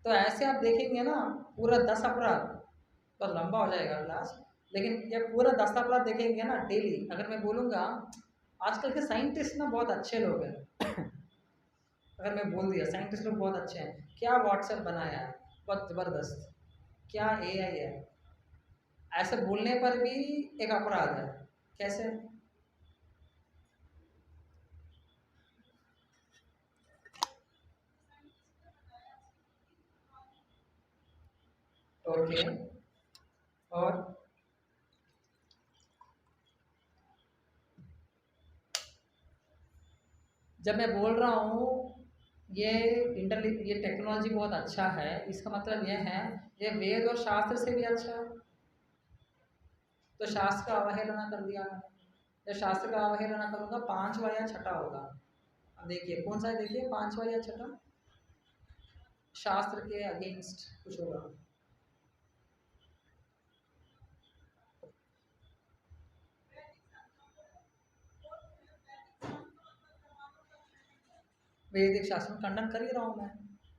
A: तो ऐसे आप देखेंगे ना, पूरा 10 अपराध तो लंबा हो जाएगा क्लास, लेकिन ये पूरा 10 अपराध देखेंगे ना डेली। अगर मैं बोलूँगा आजकल के साइंटिस्ट ना बहुत अच्छे लोग हैं अगर मैं बोल दिया साइंटिस्ट लोग बहुत अच्छे हैं, क्या व्हाट्सएप बनाया है, बहुत ज़बरदस्त, क्या एआई है, ऐसे बोलने पर भी एक अपराध है, कैसे। ओके, और जब मैं बोल रहा हूँ ये ये टेक्नोलॉजी बहुत अच्छा है, इसका मतलब ये है ये वेद और शास्त्र से भी अच्छा है। तो शास्त्र का अवहेलना कर दिया मैंने, जब शास्त्र का अवहेलना करूँगा 5वां या 6ठा होगा। अब देखिए कौन सा है, देखिए 5वां या 6ठा, शास्त्र के अगेंस्ट कुछ होगा। वैदिक शास्त्र में खंडन कर ही रहा हूँ मैं,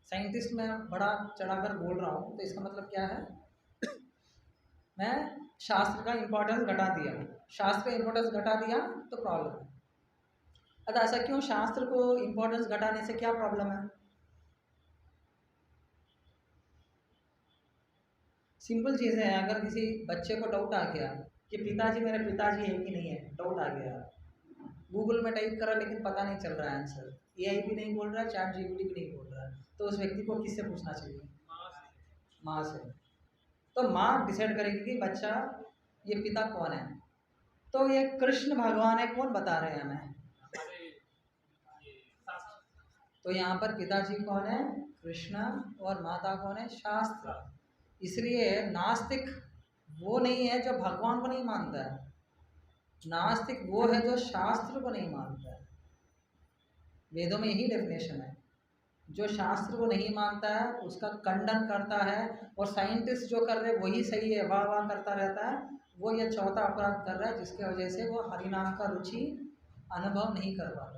A: साइंटिस्ट में बड़ा चढ़ाकर बोल रहा हूँ, तो इसका मतलब क्या है मैं शास्त्र का इम्पोर्टेंस घटा दिया, शास्त्र का इम्पोर्टेंस घटा दिया तो प्रॉब्लम है। अतः ऐसा क्यों, शास्त्र को इम्पोर्टेंस घटाने से क्या प्रॉब्लम है, सिंपल चीज़ है। अगर किसी बच्चे को डाउट आ गया कि पिताजी मेरे पिताजी है कि नहीं है, डाउट आ गया, गूगल में टाइप करा लेकिन पता नहीं चल रहा है आंसर, एआई भी नहीं बोल रहा है, चैट जीपीटी भी नहीं बोल रहा है, तो उस व्यक्ति को किससे पूछना चाहिए, माँ से। तो माँ डिसाइड करेगी कि बच्चा ये पिता कौन है, तो ये कृष्ण भगवान है, कौन बता रहे हैं हमें, तो यहाँ पर पिताजी कौन है, कृष्ण, और माता कौन है, शास्त्र। इसलिए नास्तिक वो नहीं है जो भगवान को नहीं मानता है, नास्तिक वो है जो शास्त्र को नहीं मानता है। वेदों में यही डेफिनेशन है, जो शास्त्र को नहीं मानता है उसका खंडन करता है, और साइंटिस्ट जो कर रहे हैं वही सही है, वाह वाह करता रहता है, वो ये चौथा अपराध कर रहा है, जिसकी वजह से वो हरिनाम का रुचि अनुभव नहीं कर पाता।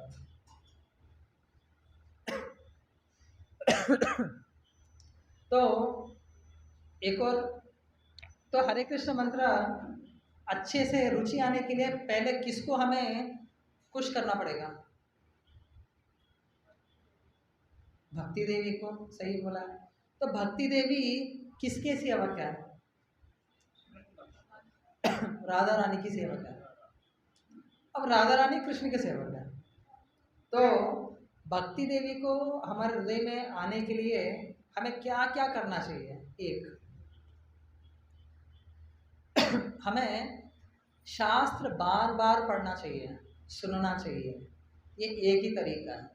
A: तो एक और, तो हरे कृष्ण मंत्र अच्छे से रुचि आने के लिए पहले किसको हमें खुश करना पड़ेगा? भक्ति देवी को, सही बोला है। तो भक्ति देवी किसके सेवक है? राधा रानी की सेवक है। अब राधा रानी कृष्ण के सेवक है, तो भक्ति देवी को हमारे हृदय में आने के लिए हमें क्या क्या करना चाहिए? एक, हमें शास्त्र बार बार पढ़ना चाहिए, सुनना चाहिए। ये एक ही तरीका है।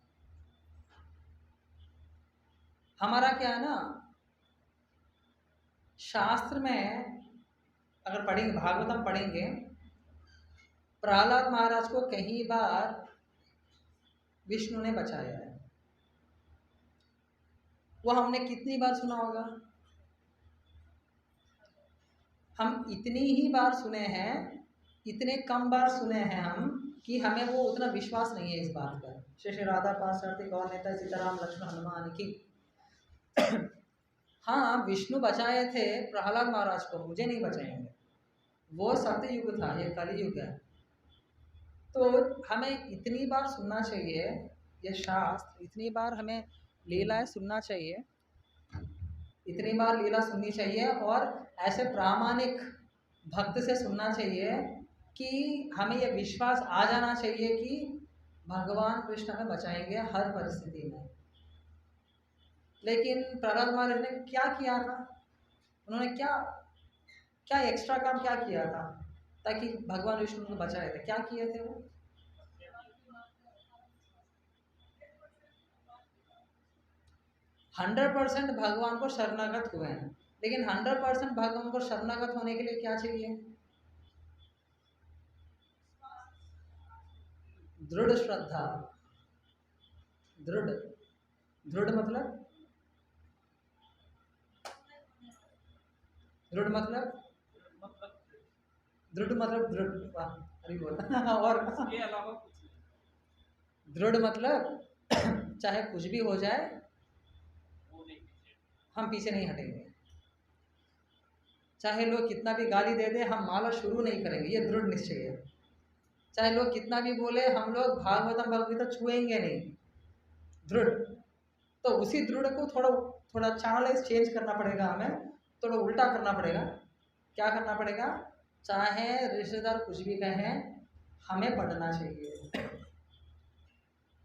A: हमारा क्या है ना, शास्त्र में अगर पढ़ेंगे, भागवतम पढ़ेंगे, प्रहलाद महाराज को कई बार विष्णु ने बचाया है। वो हमने कितनी बार सुना होगा? हम इतनी ही बार सुने हैं, इतने कम बार सुने हैं हम कि हमें वो उतना विश्वास नहीं है इस बात का। श्री श्री राधा पार्षद गौर नेता सीताराम लक्ष्मण हनुमान की। हाँ, विष्णु बचाए थे प्रहलाद महाराज को, मुझे नहीं बचाएंगे। वो सत्य युग था, ये कलि युग है। तो हमें इतनी बार सुनना चाहिए ये शास्त्र, इतनी बार हमें लीलाएं सुनना चाहिए, इतनी बार लीला सुननी चाहिए, और ऐसे प्रामाणिक भक्त से सुनना चाहिए कि हमें यह विश्वास आ जाना चाहिए कि भगवान कृष्ण हमें बचाएंगे हर परिस्थिति में। लेकिन प्रहलाद महाराज ने क्या किया था? उन्होंने क्या क्या एक्स्ट्रा काम क्या किया था ताकि भगवान विष्णु को बचाए थे? क्या किए थे वो? हंड्रेड 100% भगवान को शरणागत हुए हैं, लेकिन 100% भगवान को शरणागत होने के लिए क्या चाहिए? दृढ़ श्रद्धा। दृढ़, दृढ़ मतलब, दृढ़ मतलब, दृढ़ मतलब दृढ़, वाह अरे बोला और
C: इसके अलावा कुछ नहीं।
A: दृढ़ मतलब चाहे कुछ भी हो जाए
C: वो नहीं पीछे।
A: हम पीछे नहीं हटेंगे, चाहे लोग कितना भी गाली दे दे हम माला शुरू नहीं करेंगे, ये दृढ़ निश्चय है। चाहे लोग कितना भी बोले हम लोग भागवतम भगवत छुएंगे नहीं, दृढ़। तो उसी दृढ़ को थोड़ा थोड़ा चाल चेंज करना पड़ेगा, हमें थोड़ा उल्टा करना पड़ेगा। क्या करना पड़ेगा? चाहे रिश्तेदार कुछ भी कहें हमें पढ़ना चाहिए,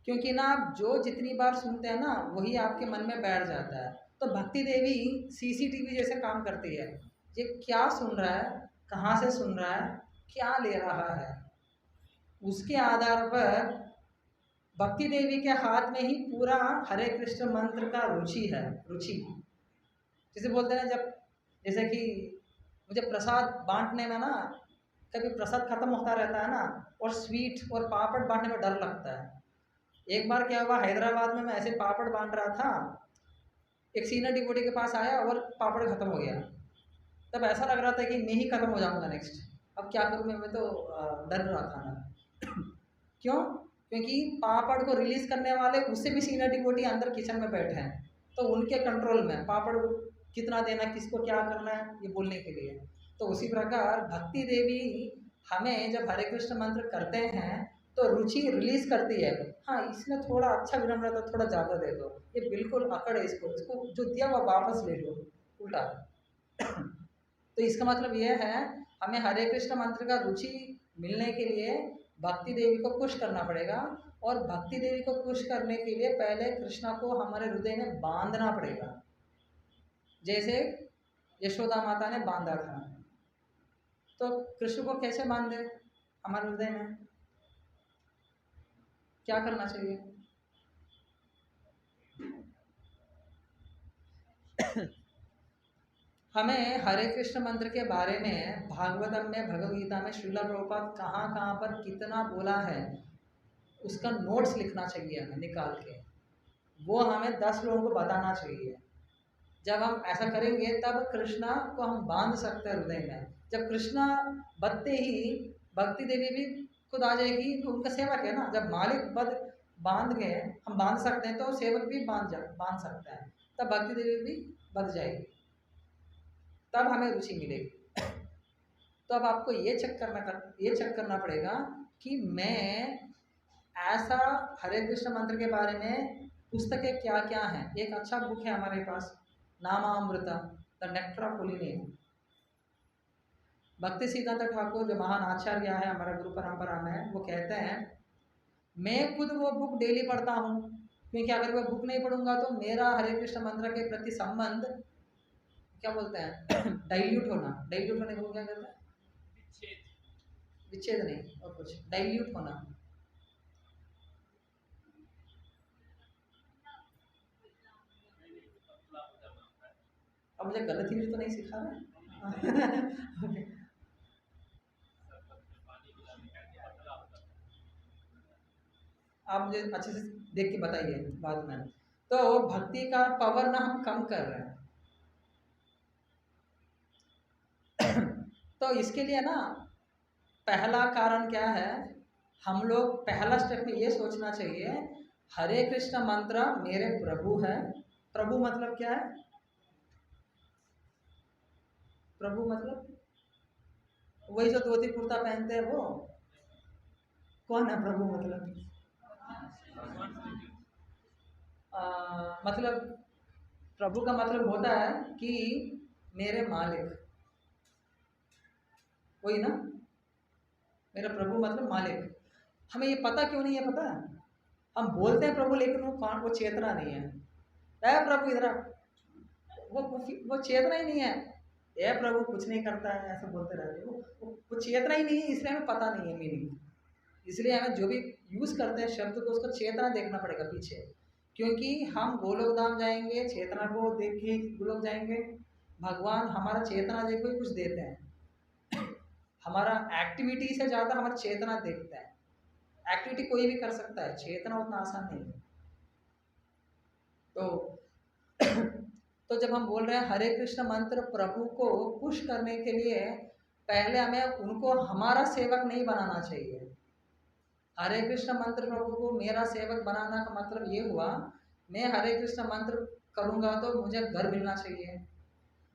A: क्योंकि ना आप जो जितनी बार सुनते हैं ना वही आपके मन में बैठ जाता है। तो भक्ति देवी सीसीटीवी जैसे काम करती है, ये क्या सुन रहा है, कहाँ से सुन रहा है, क्या ले रहा है, उसके आधार पर भक्ति देवी के हाथ में ही पूरा हरे कृष्ण मंत्र का रुचि है। रुचि जैसे बोलते हैं, जब जैसे कि मुझे प्रसाद बांटने में ना कभी प्रसाद खत्म होता रहता है ना, और स्वीट और पापड़ बांटने में डर लगता है। एक बार क्या हुआ, हैदराबाद में मैं ऐसे पापड़ बांट रहा था, एक सीनियर डिवोटी के पास आया और पापड़ खत्म हो गया। तब ऐसा लग रहा था कि मैं ही खत्म हो जाऊंगा नेक्स्ट, अब क्या करूँ मैं तो डर रहा था ना। क्यों? क्योंकि पापड़ को रिलीज करने वाले उससे भी सीनियर डिवोटी अंदर किचन में बैठे हैं, तो उनके कंट्रोल में पापड़ को कितना देना, किसको क्या करना है, ये बोलने के लिए। तो उसी प्रकार भक्ति देवी हमें जब हरे कृष्ण मंत्र करते हैं तो रुचि रिलीज करती है, हाँ इसमें थोड़ा अच्छा विनम्रता थोड़ा ज़्यादा दे दो, ये बिल्कुल अकड़ है, इसको इसको जो दिया वो वापस ले लो, उल्टा। तो इसका मतलब यह है हमें हरे कृष्ण मंत्र का रुचि मिलने के लिए भक्ति देवी को पुश करना पड़ेगा, और भक्ति देवी को पुश करने के लिए पहले कृष्णा को हमारे हृदय में बांधना पड़ेगा, जैसे यशोदा माता ने बांधा था। तो कृष्ण को कैसे बांधे हमारे हृदय में? क्या करना चाहिए? हमें हरे कृष्ण मंत्र के बारे में भागवतम में, भगवद गीता में श्रीला प्रभुपाद कहाँ कहाँ पर कितना बोला है उसका नोट्स लिखना चाहिए हमें निकाल के, वो हमें 10 लोगों को बताना चाहिए। जब हम ऐसा करेंगे तब कृष्णा को हम बांध सकते हैं हृदय में। जब कृष्णा बदते ही भक्ति देवी भी खुद आ जाएगी, तो उनका सेवक है ना, जब मालिक बांध गए, हम बांध सकते हैं तो सेवक भी बांध सकते हैं, तब भक्ति देवी भी बढ़ जाएगी, तब हमें रुचि मिलेगी। तो अब आपको ये चेक करना पड़ेगा कि मैं ऐसा हरे कृष्ण मंत्र के बारे में पुस्तकें क्या क्या हैं। एक अच्छा बुक है हमारे पास, Namamrita, the nectar of holy name. Bhakti Siddhanta Thakur जो महान आचार्य है हमारा गुरु परंपरा में, वो कहते हैं मैं खुद वो बुक डेली पढ़ता हूँ, क्योंकि अगर मैं बुक नहीं पढ़ूंगा तो मेरा हरे कृष्ण मंत्र के प्रति संबंध क्या बोलते हैं डाइल्यूट होने को क्या कहते हैं, विच्छेद नहीं और कुछ, डाइल्यूट होना। अब मुझे गलत हिंदी तो नहीं सिखा रहा आप मुझे अच्छे से देख के बताइए बाद में। तो भक्ति का पावर ना हम कम कर रहे हैं तो इसके लिए ना पहला कारण क्या है, हम लोग पहला स्टेप में ये सोचना चाहिए हरे कृष्ण मंत्र मेरे प्रभु है। प्रभु मतलब क्या है? प्रभु मतलब वही जो धोती कुर्ता पहनते हैं वो कौन है प्रभु? मतलब प्रभु का मतलब होता है कि मेरे मालिक, वही ना, मेरा प्रभु मतलब मालिक। हमें ये पता क्यों नहीं है? पता है, हम बोलते हैं प्रभु, लेकिन वो चेतना नहीं है। ऐ प्रभु इधर, वो चेतना ही नहीं है। ऐ प्रभु कुछ नहीं करता है, ऐसा बोलते रहते हैं। वो चेतना ही नहीं है, इसलिए हमें पता नहीं है मीनिंग। इसलिए हमें जो भी यूज करते हैं शब्द को, उसको चेतना देखना पड़ेगा पीछे, क्योंकि हम गोलोक धाम जाएंगे चेतना को देख के गोलोक जाएंगे। भगवान हमारा चेतना देख के कुछ देते हैं हमारा एक्टिविटी से ज़्यादा हमारा चेतना देखता है। एक्टिविटी कोई भी कर सकता है, चेतना उतना आसान नहीं है। तो जब हम बोल रहे हैं हरे कृष्ण मंत्र प्रभु को पुश करने के लिए, पहले हमें उनको हमारा सेवक नहीं बनाना चाहिए। हरे कृष्ण मंत्र प्रभु को मेरा सेवक बनाना का मतलब ये हुआ, मैं हरे कृष्ण मंत्र करूँगा तो मुझे घर मिलना चाहिए,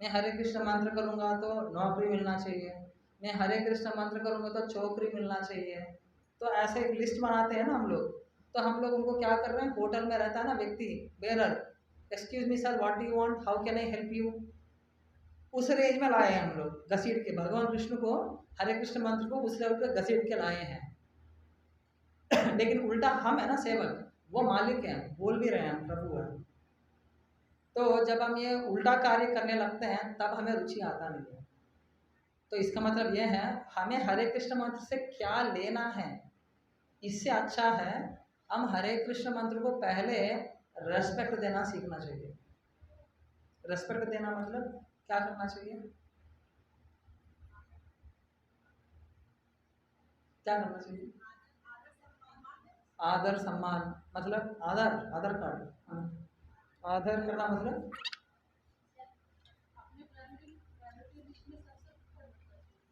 A: मैं हरे कृष्ण मंत्र करूँगा तो नौकरी मिलना चाहिए, मैं हरे कृष्ण मंत्र करूँगा तो छोकरी मिलना चाहिए। तो ऐसे एक लिस्ट बनाते हैं ना हम लोग। तो हम लोग उनको क्या कर रहे हैं, होटल में रहता है ना व्यक्ति, bearer, excuse me sir, what do you want, how can I help you, उस रेंज में लाए हैं हम लोग, घसीट के भगवान कृष्ण को, हरे कृष्ण मंत्र को उस लेवल पे घसीट के लाए हैं लेकिन उल्टा हम है ना सेवक, वो मालिक हैं, बोल भी रहे हैं प्रभु है। तो जब हम ये उल्टा कार्य करने लगते हैं तब हमें रुचि आता नहीं है। तो इसका मतलब ये है हमें हरे कृष्ण मंत्र से क्या लेना है। इससे अच्छा है हम हरे कृष्ण मंत्र को पहले रेस्पेक्ट देना सीखना चाहिए। रेस्पेक्ट देना मतलब क्या करना चाहिए, क्या करना चाहिए? आदर सम्मान मतलब आधार कार्ड, आदर करना मतलब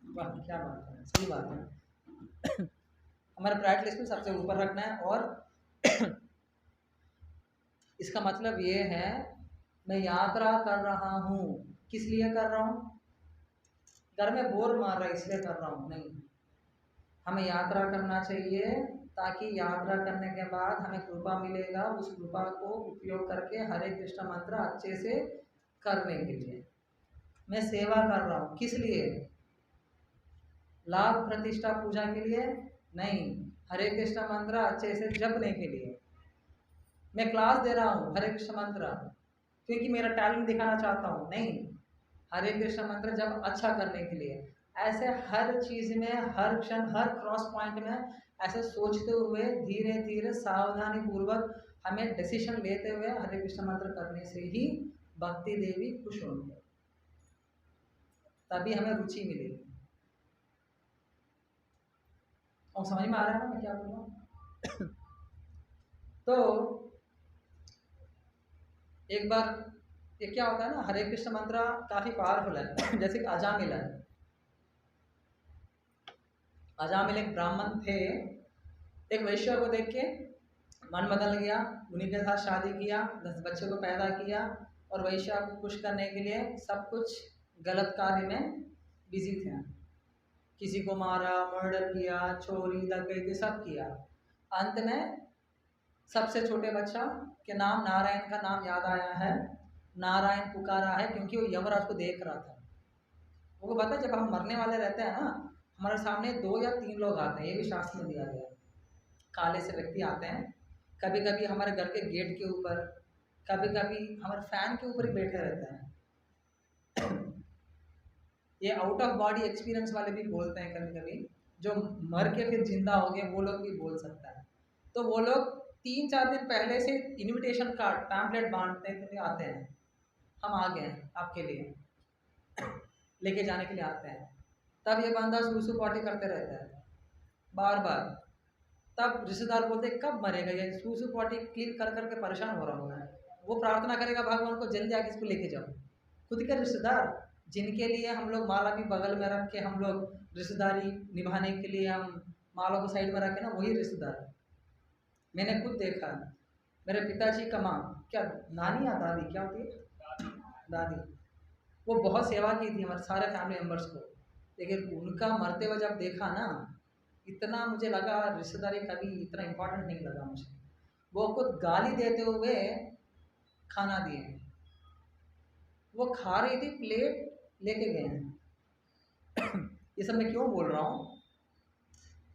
A: वाह क्या बात है, सही बात है हमारे प्रायोरिटी लिस्ट में सबसे ऊपर रखना है। और इसका मतलब ये है मैं यात्रा कर रहा हूँ, किस लिए कर रहा हूँ? घर में बोर मार रहा है इसलिए कर रहा हूँ, नहीं। हमें यात्रा करना चाहिए ताकि यात्रा करने के बाद हमें कृपा मिलेगा, उस कृपा को उपयोग करके हरे कृष्ण मंत्र अच्छे से करने के लिए। मैं सेवा कर रहा हूँ, किस लिए? लाभ प्रतिष्ठा पूजा के लिए नहीं, हरे कृष्ण मंत्र अच्छे से जपने के लिए। मैं क्लास दे रहा हूँ हरे कृष्ण मंत्र क्योंकि मेरा टैलेंट दिखाना चाहता हूँ, नहीं, हरे कृष्ण मंत्र जब अच्छा करने के लिए। ऐसे हर चीज़ में, हर क्षण, हर क्रॉस पॉइंट में ऐसे सोचते हुए धीरे धीरे सावधानी पूर्वक हमें डिसीजन लेते हुए हरे कृष्ण मंत्र करने से ही भक्ति देवी खुश होंगे, तभी हमें रुचि मिलेगी। और समझ में आ रहा है ना मैं क्या बोल रहा हूँ? तो एक बार ये क्या होता है ना, हरे कृष्ण मंत्र काफी पावरफुल है जैसे कि अजामिल है। अजामिल एक ब्राह्मण थे, एक वैश्य को देख के मन बदल गया, उन्हीं के साथ शादी किया, 10 बच्चों को पैदा किया और वैश्या को खुश करने के लिए सब कुछ गलत कार्य में बिजी थे। किसी को मारा, मर्डर किया, चोरी डकैती सब किया। अंत में सबसे छोटे बच्चा के नाम नारायण का नाम याद आया है, नारायण पुकारा है, क्योंकि वो यमराज को देख रहा था। वो पता है जब हम मरने वाले रहते हैं ना, हमारे सामने 2 या 3 लोग आते हैं, ये भी शास्त्र में दिया गया है। काले से व्यक्ति आते हैं, कभी कभी हमारे घर के गेट के ऊपर, कभी कभी हमारे फैन के ऊपर ही बैठे रहते हैं। ये आउट ऑफ बॉडी एक्सपीरियंस वाले भी बोलते हैं कभी कभी, जो मर के फिर जिंदा हो गए वो लोग भी बोल सकता है। तो वो लोग 3-4 दिन पहले से इनविटेशन कार्ड पैम्पलेट बांटने के लिए आते हैं, हम आ गए हैं आपके लिए, लेके जाने के लिए आते हैं। तब ये बंदा सूसू पॉटी करते रहता है बार बार। तब रिश्तेदार बोलते हैं कब मरेगा ये, सूसू पॉटी क्लीन कर करके परेशान हो रहा होगा। वो प्रार्थना करेगा भगवान को जल्दी आके इसको लेके जाओ। खुद के रिश्तेदार जिनके लिए हम लोग माला भी बगल में रख के, हम लोग रिश्तेदारी निभाने के लिए हम माला को साइड में रखे ना, वही रिश्तेदार। मैंने खुद देखा, मेरे पिताजी का माँ, क्या नानी या दादी क्या होती है, दादी, वो बहुत सेवा की थी हमारे सारे फैमिली मेम्बर्स को, लेकिन उनका मरते हुए जब देखा ना, इतना मुझे लगा रिश्तेदारी कभी इतना इम्पोर्टेंट नहीं लगा मुझे। वो खुद गाली देते हुए खाना दिए, वो खा रही थी, प्लेट लेके गए हैं। ये सब मैं क्यों बोल रहा हूँ,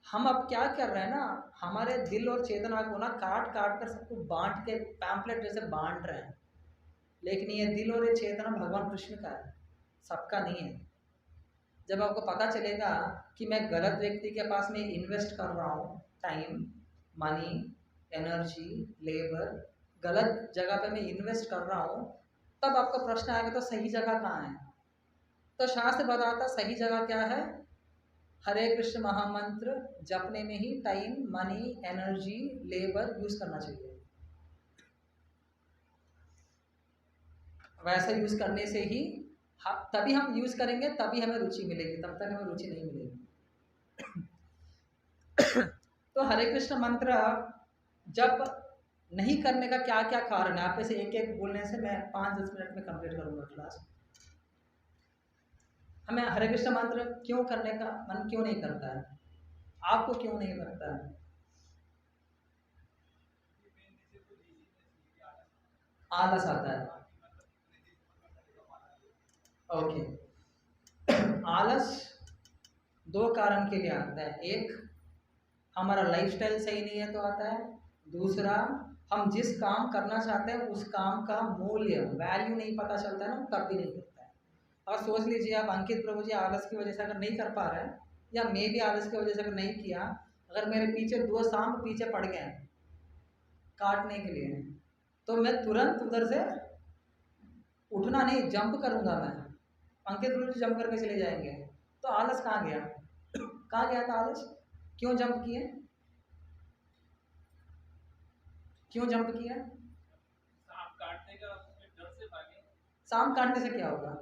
A: हम अब क्या कर रहे हैं ना, हमारे दिल और चेतना को ना काट काट कर सबको बांट के पैम्पलेट जैसे बांट रहे हैं। लेकिन ये दिल और ये चेतना भगवान कृष्ण का है, सबका नहीं है। जब आपको पता चलेगा कि मैं गलत व्यक्ति के पास में इन्वेस्ट कर रहा हूँ, टाइम, मनी, एनर्जी, लेबर, गलत जगह पे मैं इन्वेस्ट कर रहा हूँ, तब आपका प्रश्न आएगा तो सही जगह कहाँ है। तो शास्त्र बताता सही जगह क्या है, हरे कृष्ण महामंत्र जपने में ही time, money, energy, labour use करना चाहिए। वैसा यूज करने से ही तभी हम यूज करेंगे, तभी हमें रुचि मिलेगी, तब तक हमें रुचि नहीं मिलेगी। तो हरे कृष्ण मंत्र जब नहीं करने का क्या क्या कारण है, आप में से एक एक बोलने से मैं 5-10 मिनट में कंप्लीट करूंगा क्लास। हमें हरे कृष्ण मंत्र क्यों करने का मन क्यों नहीं करता है, आपको क्यों नहीं करता है? आलस आता है। ओके, आलस 2 कारण के लिए आता है। एक, हमारा लाइफस्टाइल सही नहीं है तो आता है। दूसरा, हम जिस काम करना चाहते हैं उस काम का मूल्य, वैल्यू नहीं पता चलता है ना, तब भी नहीं करता है। और सोच लीजिए आप अंकित प्रभु जी आलस की वजह से अगर नहीं कर पा रहे हैं, या मैं भी आलस की वजह से अगर नहीं किया, अगर मेरे पीछे 2 सांप पीछे पड़ गए काटने के लिए, तो मैं तुरंत उधर से उठना नहीं, जंप करूंगा मैं। अंकित प्रभु जी जंप करके चले जाएंगे, तो आलस कहाँ गया? कहाँ गया था आलस? क्यों जंप किए? क्यों जंप किया?
C: सांप काटने का डर से भागे।
A: सांप काटने से क्या होगा?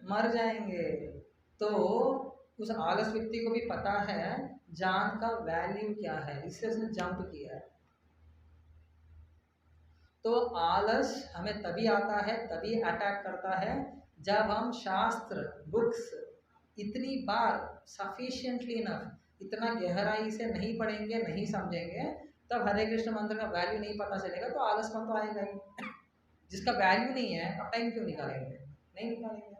A: मर जाएंगे। तो उस आलस व्यक्ति को भी पता है जान का वैल्यू क्या है, इसलिए उसने जंप किया है। तो आलस हमें तभी आता है, तभी अटैक करता है, जब हम शास्त्र बुक्स इतनी बार सफिशिएंटली इनफ, इतना गहराई से नहीं पढ़ेंगे, नहीं समझेंगे, तब हरे कृष्ण मंत्र का वैल्यू नहीं पता चलेगा, तो आलसपन तो आएगा ही। जिसका वैल्यू नहीं है अब टाइम क्यों निकालेंगे? नहीं निकालेंगे।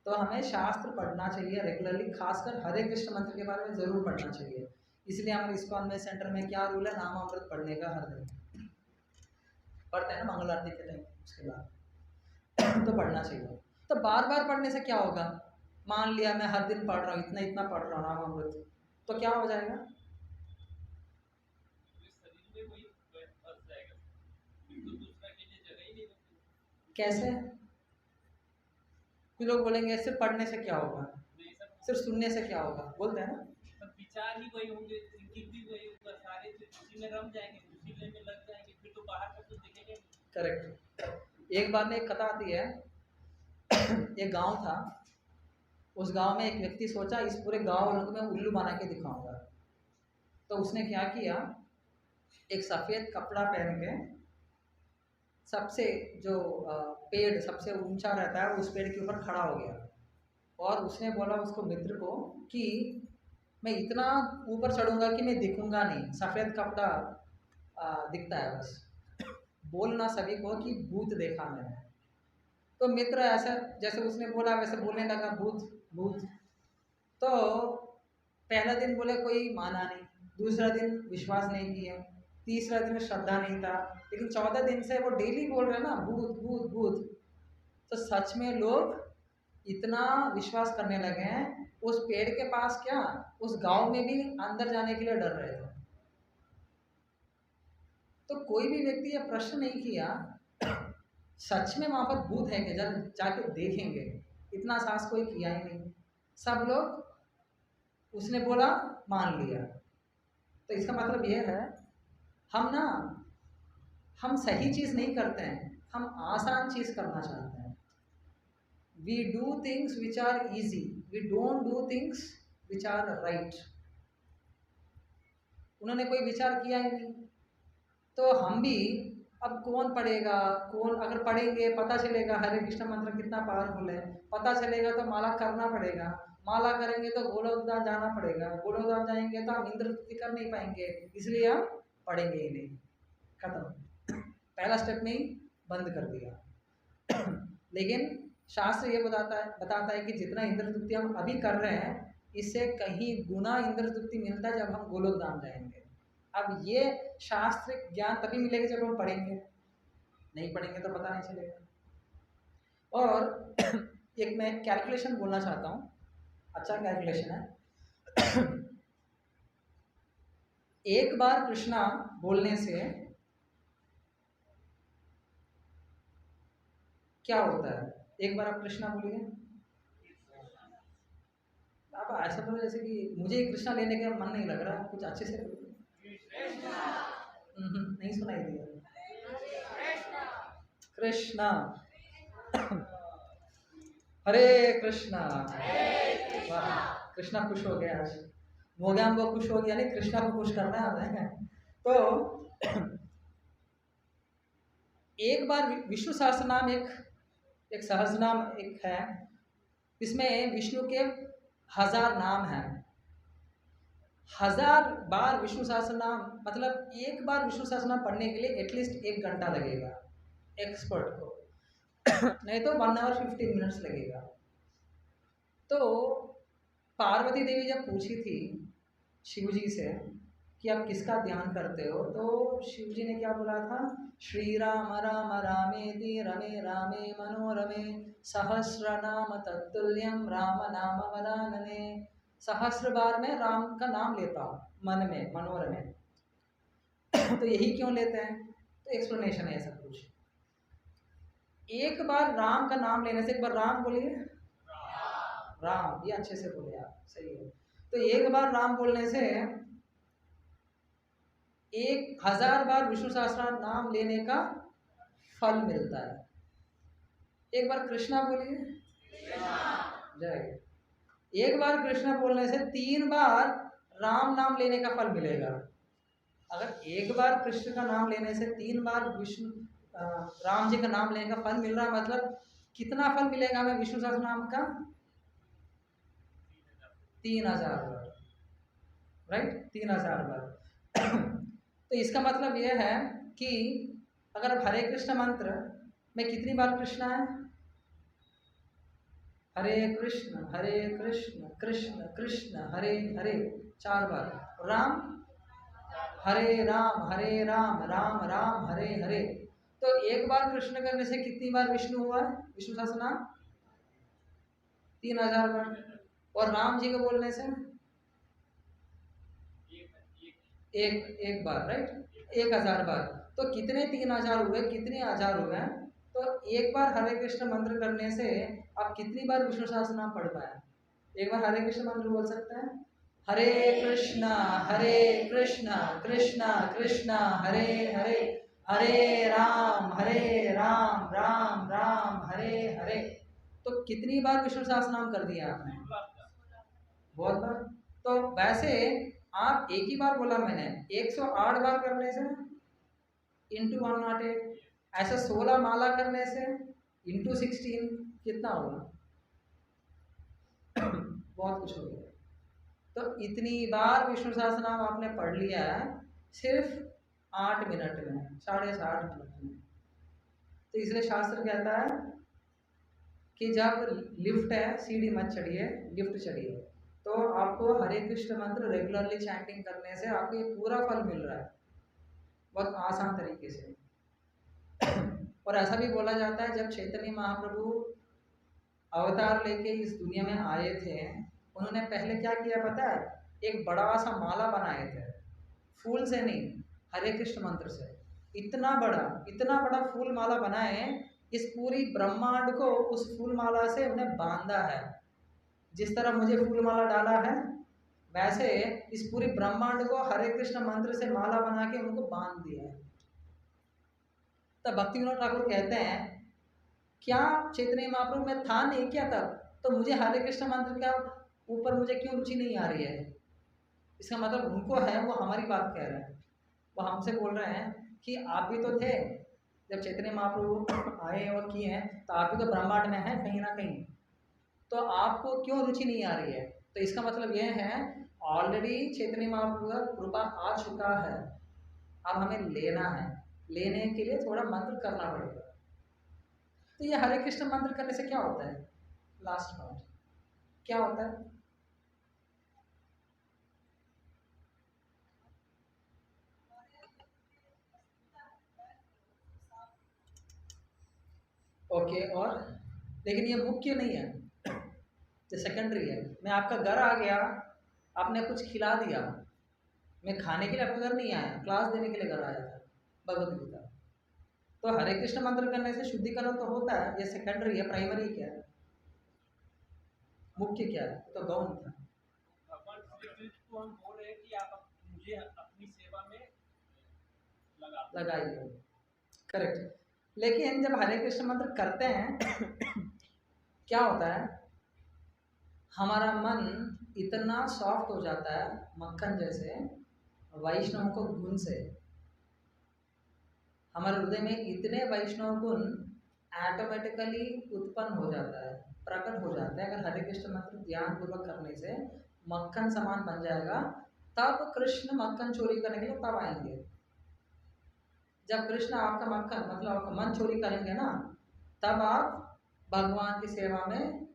A: तो हमें शास्त्र पढ़ना चाहिए रेगुलरली, खासकर हरे कृष्ण मंत्र के बारे में ज़रूर पढ़ना चाहिए। इसलिए हमारे इस्कॉन में सेंटर में क्या रूल है, नामामृत पढ़ने का हर दिन पढ़ते हैं ना, मंगल आरती के टाइम, उसके बाद तो पढ़ना चाहिए। तो बार बार पढ़ने से क्या होगा? मान लिया मैं हर दिन पढ़ रहा हूँ, इतना इतना पढ़ रहा हूँ नामामृत, तो क्या हो जाएगा? कैसे? कुछ लोग बोलेंगे सिर्फ पढ़ने से क्या होगा, सिर्फ सुनने से क्या होगा, बोलते हैं ना।
C: विचार ही वही होंगे, थिंकिंग भी वही होगा, सारे उसी में रम जाएंगे, उसी में लग जाएंगे, फिर तो बाहर का तो देखेंगे।
A: करेक्ट। एक बार में एक कथा आती है, एक गांव था, उस गांव में एक व्यक्ति सोचा इस पूरे गांव वालों को मैं उल्लू बना के दिखाऊंगा। तो उसने क्या किया, एक सफ़ेद कपड़ा पहन के सबसे जो पेड़ सबसे ऊंचा रहता है उस पेड़ के ऊपर खड़ा हो गया और उसने बोला उसको मित्र को कि मैं इतना ऊपर चढ़ूंगा कि मैं दिखूंगा नहीं, सफ़ेद कपड़ा दिखता है बस, बोलना सभी को कि भूत देखा मैंने। तो मित्र ऐसा जैसे उसने बोला वैसे बोलने लगा भूत भूत। तो पहला दिन बोले कोई माना नहीं, दूसरा दिन विश्वास नहीं किया, तीसरा दिन श्रद्धा नहीं था, लेकिन 14 दिन से वो डेली बोल रहे ना भूत भूत भूत। तो सच में लोग इतना विश्वास करने लगे हैं, उस पेड़ के पास क्या उस गांव में भी अंदर जाने के लिए डर रहे थे। तो कोई भी व्यक्ति ये प्रश्न नहीं किया सच में वहां पर भूत है कि जब जाके देखेंगे, इतना साहस कोई किया ही नहीं। सब लोग उसने बोला मान लिया। तो इसका मतलब यह है हम सही चीज नहीं करते हैं, हम आसान चीज करना चाहते हैं। We do things which are easy, we don't do things which are right. उन्होंने कोई विचार किया ही नहीं। तो हम भी अब कौन पढ़ेगा, कौन अगर पढ़ेंगे पता चलेगा हरे कृष्ण मंत्र कितना पावरफुल है, पता चलेगा तो माला करना पड़ेगा, माला करेंगे तो गोलोकधाम जाना पड़ेगा, गोलोकधाम जाएंगे तो हम इंद्र स्तुति कर नहीं पाएंगे, इसलिए हम पढ़ेंगे ही नहीं। खत्म, पहला स्टेप में ही बंद कर दिया। लेकिन शास्त्र ये बताता है कि जितना इंद्र स्तुति हम अभी कर रहे हैं इससे कहीं गुना इंद्र स्तुति मिलता है जब हम गोलोकधाम जाएंगे। अब ये शास्त्र ज्ञान तभी मिलेगा जब हम पढ़ेंगे, नहीं पढ़ेंगे तो पता नहीं चलेगा। और एक मैं कैलकुलेशन बोलना चाहता हूँ, अच्छा कैलकुलेशन है। एक बार कृष्णा बोलने से क्या होता है? एक बार आप कृष्णा बोलिए। आप ऐसा बोलो जैसे कि मुझे कृष्णा लेने का मन नहीं लग रहा, कुछ अच्छे से बोलिए। नहीं सुनाई दिया। कृष्णा, हरे कृष्णा। कृष्णा खुश हो गया आज, मोगाम को खुश हो गया, नहीं कृष्णा को खुश करना है। तो एक बार विष्णु सहस्त्र नाम एक सहस्त्र नाम एक है, इसमें विष्णु के 1000 नाम हैं। 1000 बार विष्णु सहस्त्र नाम मतलब एक बार विष्णु सहस्त्र नाम पढ़ने के लिए एटलीस्ट 1 घंटा लगेगा एक्सपर्ट को। नहीं तो 1 आवर 15 मिनट्स लगेगा। तो पार्वती देवी जब पूछी थी शिव जी से कि आप किसका ध्यान करते हो, तो शिव जी ने क्या बोला था? श्री राम राम रामेति रमे रामे मनोरमे सहस्र नाम तत्तुल्यम राम नाम वरानने। 1000 बार में राम का नाम लेता हूँ मन में मनोरमे। तो यही क्यों लेते हैं? तो एक्सप्लेनेशन है सब कुछ। एक बार राम का नाम लेने से, एक बार राम बोलिए, राम, ये अच्छे से बोले आप, सही है। तो एक बार राम बोलने से 1000 बार विष्णु सहस्त्र नाम लेने का फल मिलता है। एक बार कृष्णा बोलिए, जय। एक बार कृष्णा बोलने से 3 बार राम नाम लेने का फल मिलेगा। अगर एक बार कृष्ण का नाम लेने से 3 बार विष्णु राम जी का नाम लेने का फल मिल रहा है, मतलब कितना फल मिलेगा हमें विष्णु सहस्त्र नाम का? 3000 बार, राइट, 3000 बार। तो इसका मतलब यह है कि अगर हरे कृष्ण मंत्र में कितनी बार कृष्णा है? हरे कृष्ण कृष्ण कृष्ण हरे हरे 4 बार। राम, हरे राम राम राम हरे हरे। तो एक बार कृष्ण करने से कितनी बार विष्णु हुआ है? विष्णु सहस्त्र नाम 3000 बार। और राम जी को बोलने से एक बार, राइट, 1000 बार। तो कितने 3000 हुए, कितने 1000 हुए? तो एक बार हरे कृष्ण मंत्र करने से आप कितनी बार विष्णु सहस्त्र नाम पढ़ पाए? एक बार हरे कृष्ण मंत्र बोल सकते हैं? हरे कृष्ण कृष्ण कृष्ण हरे हरे, हरे राम राम राम हरे हरे। तो कितनी बार विष्णु सहस्त्र नाम कर दिया आपने? बहुत बार। तो वैसे आप एक ही बार बोला मैंने, 108 बार करने से इंटू 108, ऐसा 16 माला करने से इंटू 16 कितना होगा? बहुत कुछ हो गया। तो इतनी बार विष्णु सहस्त्रनाम आपने पढ़ लिया है सिर्फ 8 मिनट में, 7.5 मिनट में। तो इसलिए शास्त्र कहता है कि जब लिफ्ट है सीढ़ी मत चढ़िए, लिफ्ट चढ़िए। तो आपको हरे कृष्ण मंत्र रेगुलरली चैंटिंग करने से आपको ये पूरा फल मिल रहा है बहुत आसान तरीके से। और ऐसा भी बोला जाता है जब चैतन्य महाप्रभु अवतार लेके इस दुनिया में आए थे, उन्होंने पहले क्या किया पता है? एक बड़ा सा माला बनाए थे, फूल से नहीं, हरे कृष्ण मंत्र से। इतना बड़ा फूल माला बनाए, इस पूरी ब्रह्मांड को उस फूल माला से उन्हें बांधा है। जिस तरह मुझे फूल माला डाला है, वैसे इस पूरी ब्रह्मांड को हरे कृष्ण मंत्र से माला बना के उनको बांध दिया है। तब भक्ति विनोद ठाकुर कहते हैं, क्या चैतन्य महाप्रभु में था नहीं क्या तब? तो मुझे हरे कृष्ण मंत्र का ऊपर मुझे क्यों रुचि नहीं आ रही है? इसका मतलब उनको है, वो हमारी बात कह रहे हैं। वो हमसे बोल रहे हैं कि आप भी तो थे जब चैतन्य महाप्रभु आए और किए हैं, तो आप भी तो ब्रह्मांड में हैं कहीं ना कहीं, तो आपको क्यों रुचि नहीं आ रही है? तो इसका मतलब यह है ऑलरेडी चैतन्य महाप्रभु का कृपा आ चुका है, अब हमें लेना है, लेने के लिए थोड़ा मंत्र करना पड़ेगा। तो ये हरे कृष्ण मंत्र करने से क्या होता है? लास्ट पॉइंट क्या होता है? ओके, और लेकिन ये मुख्य नहीं है, ये सेकेंडरी है। मैं आपका घर आ गया, आपने कुछ खिला दिया, मैं खाने के लिए आपके घर नहीं आया, क्लास देने के लिए घर आया था भगवत गीता। तो हरे कृष्ण मंत्र करने से शुद्धिकरण तो होता है, ये सेकेंडरी है। प्राइमरी क्या है, मुख्य क्या है? तो गौण था।
C: भगवान श्री कृष्ण को हम बोल रहे हैं कि आप मुझे अपनी सेवा में
A: लगाइए, करेक्ट। लेकिन जब हरे कृष्ण मंत्र करते हैं क्या होता है? हमारा मन इतना सॉफ्ट हो जाता है मक्खन जैसे, वैष्णव को गुण से हमारे हृदय में इतने वैष्णव गुण ऑटोमेटिकली उत्पन्न हो जाता है, प्रकट हो जाता है। अगर हरे कृष्ण मंत्र ध्यान पूर्वक करने से मक्खन समान बन जाएगा, तब कृष्ण मक्खन चोरी करने के लिए तब आएंगे। जब कृष्ण आपका मक्खन मतलब आपका मन चोरी करेंगे ना, तब आप भगवान की सेवा में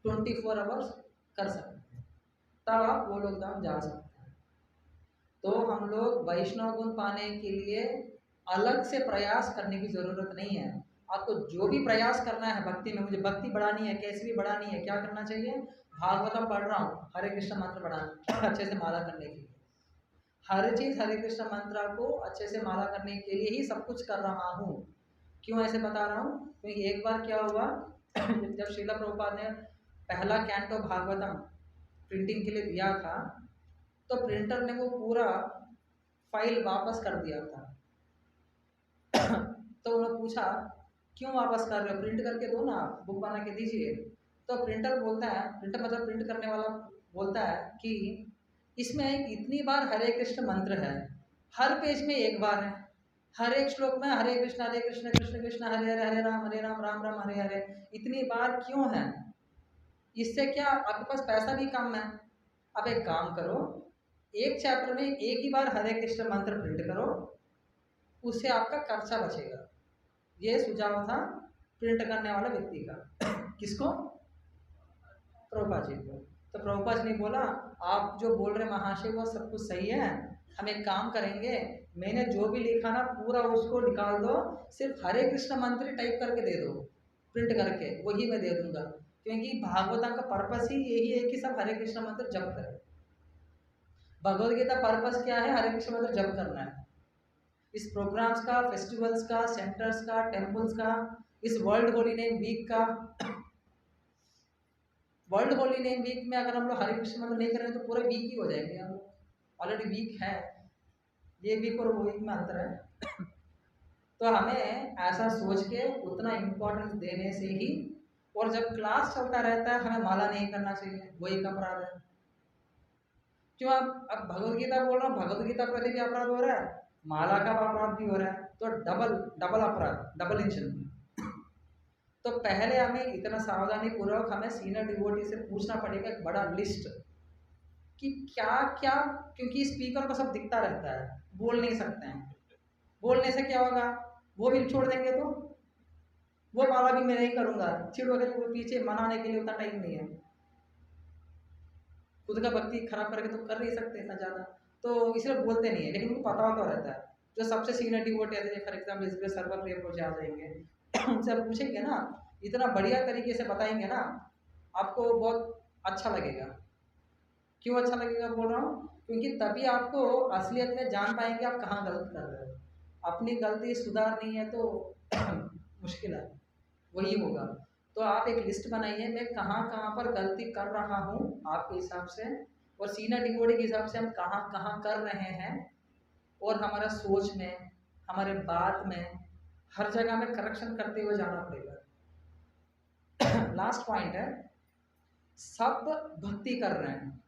A: 24 आवर्स कर सकते हैं, तब आप वो लोग धाम जा सकते हैं। तो हम लोग वैष्णव गुण पाने के लिए अलग से प्रयास करने की जरूरत नहीं है। आपको जो भी प्रयास करना है भक्ति में, मुझे भक्ति बढ़ानी है, कैसे भी बढ़ानी है, क्या करना चाहिए? भागवतम पढ़ रहा हूँ, हरे कृष्ण मंत्र बढ़ाना अच्छे से माला करने के लिए, हर चीज हरे कृष्ण मंत्र को अच्छे से माला करने के लिए ही सब कुछ कर रहा हूँ। क्यों ऐसे बता रहा हूँ? क्योंकि एक बार क्या हुआ जब श्रीला प्रभुपाद ने पहला कैंटो भागवतम प्रिंटिंग के लिए दिया था, तो प्रिंटर ने वो पूरा फाइल वापस कर दिया था। तो उन्होंने पूछा क्यों वापस कर रहे हो, प्रिंट करके दो ना, बुक बना के दीजिए। तो प्रिंटर बोलता है, प्रिंटर मतलब प्रिंट करने वाला बोलता है कि इसमें इतनी बार हरे कृष्ण मंत्र है, हर पेज में एक बार है, हर एक श्लोक में हरे कृष्ण कृष्ण कृष्ण हरे हरे, हरे राम राम राम हरे हरे, इतनी बार क्यों है? इससे क्या आपके पास पैसा भी कम है। आप एक काम करो, एक चैप्टर में एक ही बार हरे कृष्ण मंत्र प्रिंट करो, उससे आपका खर्चा बचेगा। ये सुझाव था प्रिंट करने वाले व्यक्ति का। किसको? प्रभुपाद जी को। तो प्रभुपाद जी ने बोला आप जो बोल रहे महाशय वो सब कुछ सही है, हम एक काम करेंगे, मैंने जो भी लिखा ना पूरा उसको निकाल दो, सिर्फ हरे कृष्ण मंत्र टाइप करके दे दो, प्रिंट करके वही मैं दे दूंगा। क्योंकि भागवतम का पर्पस ही यही है कि सब हरे कृष्ण मंत्र जप करें। भगवद गीता पर्पस क्या है? हरे कृष्ण मंत्र जप करना है। इस प्रोग्राम्स का, फेस्टिवल्स का, सेंटर्स का, टेम्पल्स का, इस वर्ल्ड होली नेम वीक का, वर्ल्ड होली नेम वीक में अगर हम लोग हरे कृष्ण मंत्र नहीं करें तो पूरे वीक ही हो जाएंगे। हम ऑलरेडी वीक है, ये वीक और वो वीक में अंतर है। तो हमें ऐसा सोच के उतना इम्पोर्टेंस देने से ही, और जब क्लास चलता रहता है हमें माला नहीं करना चाहिए, वही एक अपराध है। क्यों? अब भगवद गीता बोल रहा हूँ, भगवद गीता प्रति भी अपराध हो रहा है, माला का अपराध भी हो रहा है, तो डबल डबल अपराध, डबल इंजन। तो पहले हमें इतना सावधानी पूर्वक हमें सीनियर डिवोटी से पूछना पड़ेगा एक बड़ा लिस्ट कि क्या क्या, क्योंकि स्पीकर को सब दिखता रहता है, बोल नहीं सकते हैं। बोलने से क्या होगा, वो भी छोड़ देंगे तो वो वाला भी मैं नहीं करूंगा, चिड़ोगे तो पीछे मनाने के लिए उतना टाइम नहीं है, खुद का भक्ति खराब करके तो कर नहीं सकते इतना ज़्यादा, तो इसलिए बोलते नहीं है। लेकिन उनको पता होता रहता है, जो सबसे सीनियर डिवोटी आते हैं, फॉर एग्जाम्पल इसमें सर्वप्रिय प्रोचे आ जाएंगे, उनसे आप पूछेंगे ना, इतना बढ़िया तरीके से बताएंगे ना, आपको बहुत अच्छा लगेगा। क्यों अच्छा लगेगा बोल रहा हूँ, क्योंकि तभी आपको असलियत में जान पाएंगे आप कहाँ गलत कर रहे हो। अपनी गलती सुधारनी है तो मुश्किल है, वही होगा। तो आप एक लिस्ट बनाइए, मैं कहाँ कहाँ पर गलती कर रहा हूँ आपके हिसाब से, और सीनियर डिवोटी के हिसाब से हम कहाँ कहाँ कर रहे हैं, और हमारा सोच में, हमारे बात में, हर जगह में करेक्शन करते हुए जाना पड़ेगा। लास्ट पॉइंट है, सब भक्ति कर रहे हैं,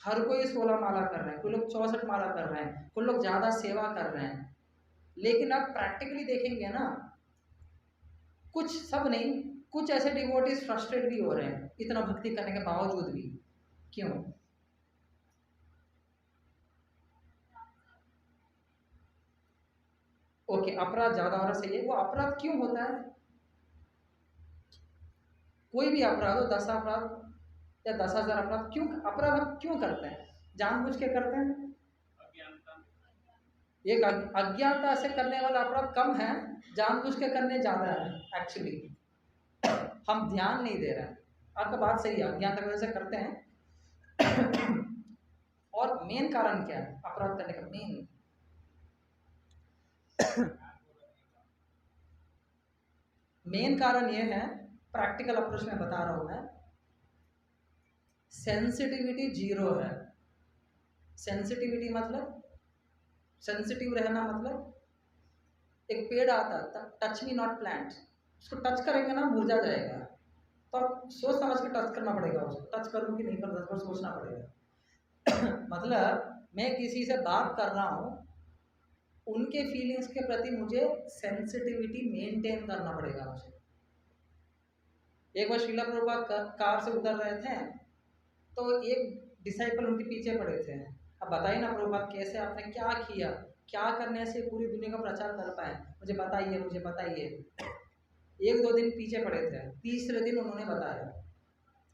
A: हर कोई 16 माला कर रहे हैं, कोई लोग 64 माला कर रहे हैं, कोई लोग ज़्यादा सेवा कर रहे हैं, लेकिन अब प्रैक्टिकली देखेंगे ना, कुछ, सब नहीं, कुछ ऐसे डिवोटीज फ्रस्ट्रेट भी हो रहे हैं इतना भक्ति करने के बावजूद भी। क्यों? ओके, अपराध ज्यादा हो रहा, सही है। वो अपराध क्यों होता है? कोई भी अपराध हो, 10 अपराध या 10,000 अपराध, क्यों अपराध हम क्यों करते हैं? जानबूझ के करते हैं। एक अज्ञानता से करने वाला अपराध कम है, जानबूझ के करने ज्यादा है एक्चुअली। हम ध्यान नहीं दे रहे हैं, आपका बात सही है, अज्ञानता की वजह से करते हैं। और मेन कारण क्या है अपराध करने का? मेन कारण ये है, प्रैक्टिकल अप्रोच में बता रहा हूं मैं, सेंसिटिविटी जीरो है। सेंसिटिविटी मतलब, सेंसिटिव रहना मतलब, एक पेड़ आता है, टच मी नॉट प्लांट, उसको टच करेंगे ना मुरझा जाएगा, तो आप सोच समझ के टच करना पड़ेगा, उसको टच करूँ कि नहीं करूँ पर सोचना पड़ेगा। मतलब मैं किसी से बात कर रहा हूँ, उनके फीलिंग्स के प्रति मुझे सेंसिटिविटी मेंटेन करना पड़ेगा मुझे। एक बार श्रीला प्रभुपाद कार से उतर रहे थे, तो एक डिसाइपल उनके पीछे पड़े थे। अब बताइए ना प्रभुपाद, कैसे आपने क्या किया, क्या करने से पूरी दुनिया का प्रचार कर पाए, मुझे बताइए, मुझे बताइए। 1-2 दिन पीछे पड़े थे, तीसरे दिन उन्होंने बताया,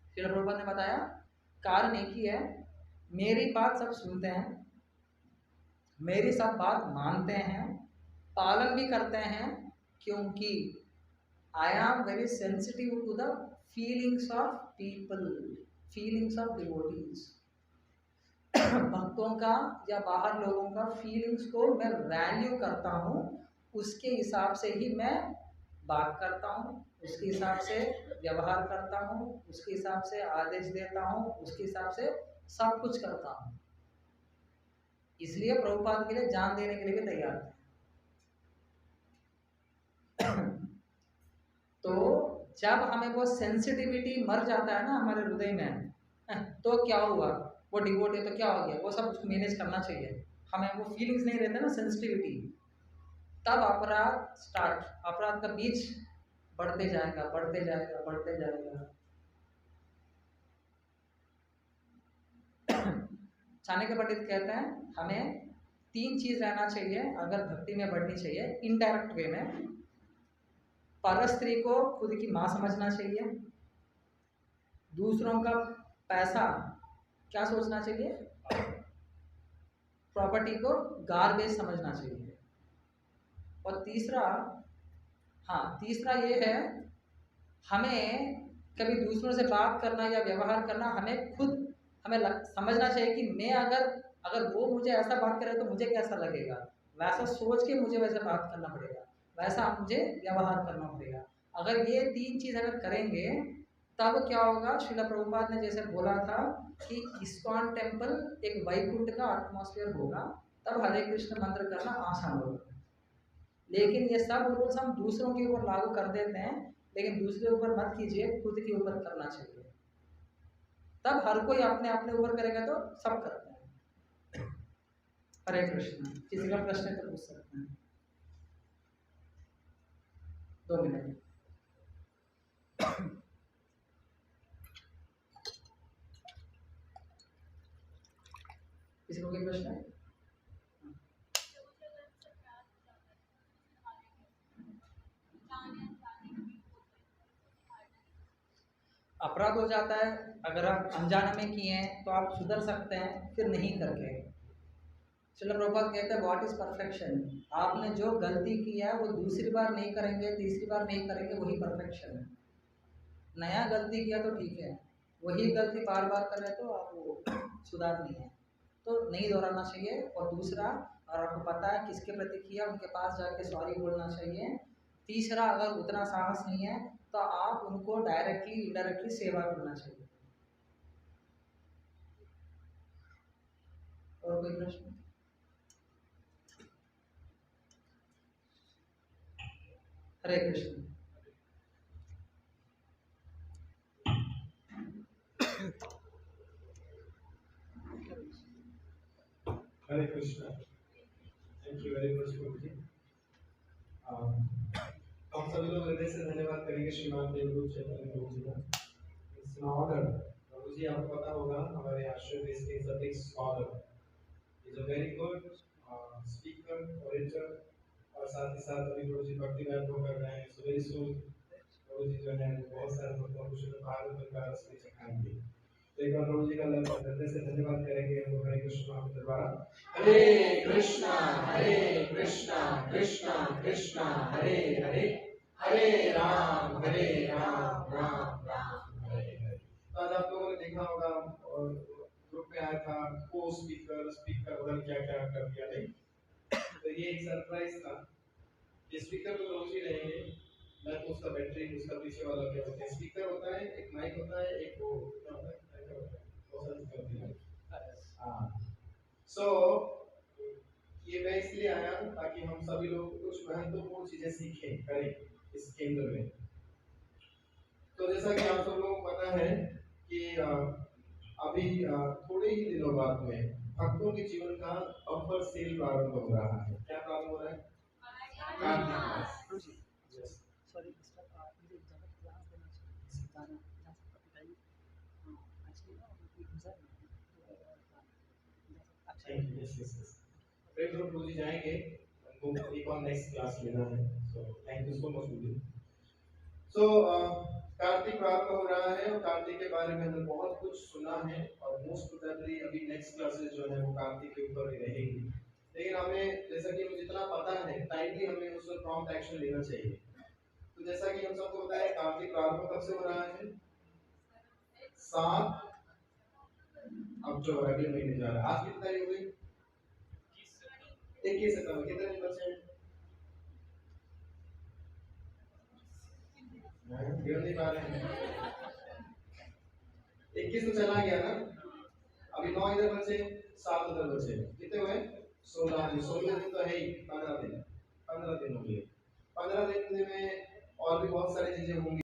A: श्रीला प्रभुपाद ने बताया, कारण एक ही है, मेरी बात सब सुनते हैं, मेरी सब बात मानते हैं, पालन भी करते हैं, क्योंकि I am very sensitive to the feelings of people, feelings of devotees. भक्तों का या बाहर लोगों का फीलिंग्स को मैं वैल्यू करता हूँ, उसके हिसाब से ही मैं बात करता हूँ, उसके हिसाब से व्यवहार करता हूँ, उसके हिसाब से आदेश देता हूँ, उसके हिसाब से सब कुछ करता हूँ। इसलिए प्रभुपाद के लिए जान देने के लिए भी तैयार थे। तो जब हमें वो सेंसिटिविटी मर जाता है ना हमारे हृदय में, तो क्या हुआ, वो डिवोट है तो क्या हो गया, वो सब उसको मैनेज करना चाहिए। हमें वो फीलिंग्स नहीं रहते ना, सेंसिटिविटी, तब अपराध स्टार्ट, अपराध का बीज बढ़ते जाएगा, बढ़ते जाएगा, बढ़ते जाएगा। चाणक्य पंडित कहते हैं हमें 3 चीज रहना चाहिए अगर भक्ति में बढ़नी चाहिए इनडायरेक्ट वे में। पर स्त्री को खुद की माँ समझना चाहिए, दूसरों का पैसा क्या सोचना चाहिए, प्रॉपर्टी को गार्बेज समझना चाहिए, और तीसरा, हाँ तीसरा ये है, हमें कभी दूसरों से बात करना या व्यवहार करना, हमें खुद समझना चाहिए कि मैं अगर वो मुझे ऐसा बात करे तो मुझे कैसा लगेगा, वैसा सोच के मुझे वैसे बात करना पड़ेगा, वैसा मुझे व्यवहार करना पड़ेगा। अगर ये 3 चीज़ अगर करेंगे तब क्या होगा, श्रीला प्रभुपाद ने जैसे बोला था कि इस्कॉन टेम्पल एक वैकुंठ का एटमॉस्फेयर होगा, तब हरे कृष्ण मंत्र करना आसान होगा। लेकिन ये सब रूल्स हम दूसरों के ऊपर लागू कर देते हैं, लेकिन दूसरे ऊपर मत कीजिए, खुद के ऊपर करना चाहिए, तब हर कोई अपने अपने ऊपर करेगा तो सब करते हैं। हरे कृष्ण। किसी का प्रश्न है तो पूछ सकते हैं। 2 मिनट। किसी को कोई प्रश्न है? अपराध हो जाता है, अगर आप अनजाने में किए हैं तो आप सुधर सकते हैं, फिर नहीं करके। चलो प्रभुपाद कहते हैं व्हाट इज परफेक्शन। आपने जो गलती की है वो दूसरी बार नहीं करेंगे, तीसरी बार नहीं करेंगे, वही परफेक्शन है। नया गलती किया तो ठीक है, वही गलती बार बार कर रहे तो आप वो सुधार नहीं है, तो नहीं दोहराना चाहिए। और दूसरा, और आपको पता है किसके प्रति किया, उनके पास जाके सॉरी बोलना चाहिए। तीसरा, अगर उतना साहस नहीं है तो आप उनको डायरेक्टली इनडायरेक्टली सेवा करना चाहिए। और कोई प्रश्न? Hare Krishna.
D: Hare Krishna. Thank you very much प्रभु जी। हम सभी लोग हृदय से धन्यवाद करेंगे श्रीमान देवरूप चैतन्य प्रभु जी का। It's an honour. प्रभु जी आपको पता होगा हमारे आश्रम देश के is a big scholar, is a very good speaker, orator, और साथ ही साथ अभी प्रभु जी भक्ति गायन को कर रहे हैं। सो वेरी सून प्रभु जी जो है बहुत सारे भक्तों को शुद्ध भागवत का रस में चखाएंगे। तो एक बार प्रभु जी का हृदय से धन्यवाद करेंगे। हम हरे कृष्ण नाम द्वारा हरे कृष्णा कृष्णा कृष्णा हरे हरे, हरे राम राम राम हरे हरे। तो आज आप लोगों ने देखा होगा और ग्रुप में आया था को स्पीकर उधर क्या क्या कर दिया नहीं। तो ये एक सरप्राइज था। ये स्पीकर तो रोज ही रहेंगे, मैं तो उसका बैटरी उसका पीछे वाला क्या होता है, स्पीकर होता है, एक माइक होता है, एक वो क्या होता है, बहुत सारी चीजें होती हैं। हाँ, सो ये मैं इसलिए आया ताकि हम सभी लोग कुछ महत्वपूर्ण चीजें सीखें करें इस केंद्र में। तो जैसा कि आप सब लोगों को पता है कि अभी थोड़े ही दिनों बाद में भक्तों के जीवन का बम्पर सेल प्रारंभ हो रहा है। क्या प्रारंभ हो रहा है? प्रभु जी जाएंगे, उनको एक और नेक्स्ट क्लास लेना है। So thank you so much प्रभु। सो कार्तिक प्रारंभ हो रहा है और कार्तिक के बारे में हमने बहुत कुछ सुना है और मोस्ट प्रोबेबली अभी नेक्स्ट क्लासेस जो है वो कार्तिक के ऊपर ही रहेगी। लेकिन हमें जैसा कि हमें जितना पता है टाइमली हमें उस पर प्रॉम्प्ट एक्शन लेना चाहिए। तो जैसा कि हम सबको पता है कार्तिक प्रारंभ कब से हो रहा है? 7 अक्टूबर, अगले महीने जा रहा है। आज कितनी तारीख हो गई? 21 सितंबर। कितने दिन बचे हैं? गिन नहीं पा रहे हैं। 21 तो चला गया ना, अभी 9 इधर बचे, 7 उधर बचे, कितने हुए? 16 दिन। 16 दिन तो है ही, 15 दिन हो गए। 15 दिन में और भी बहुत सारी चीजें होंगी।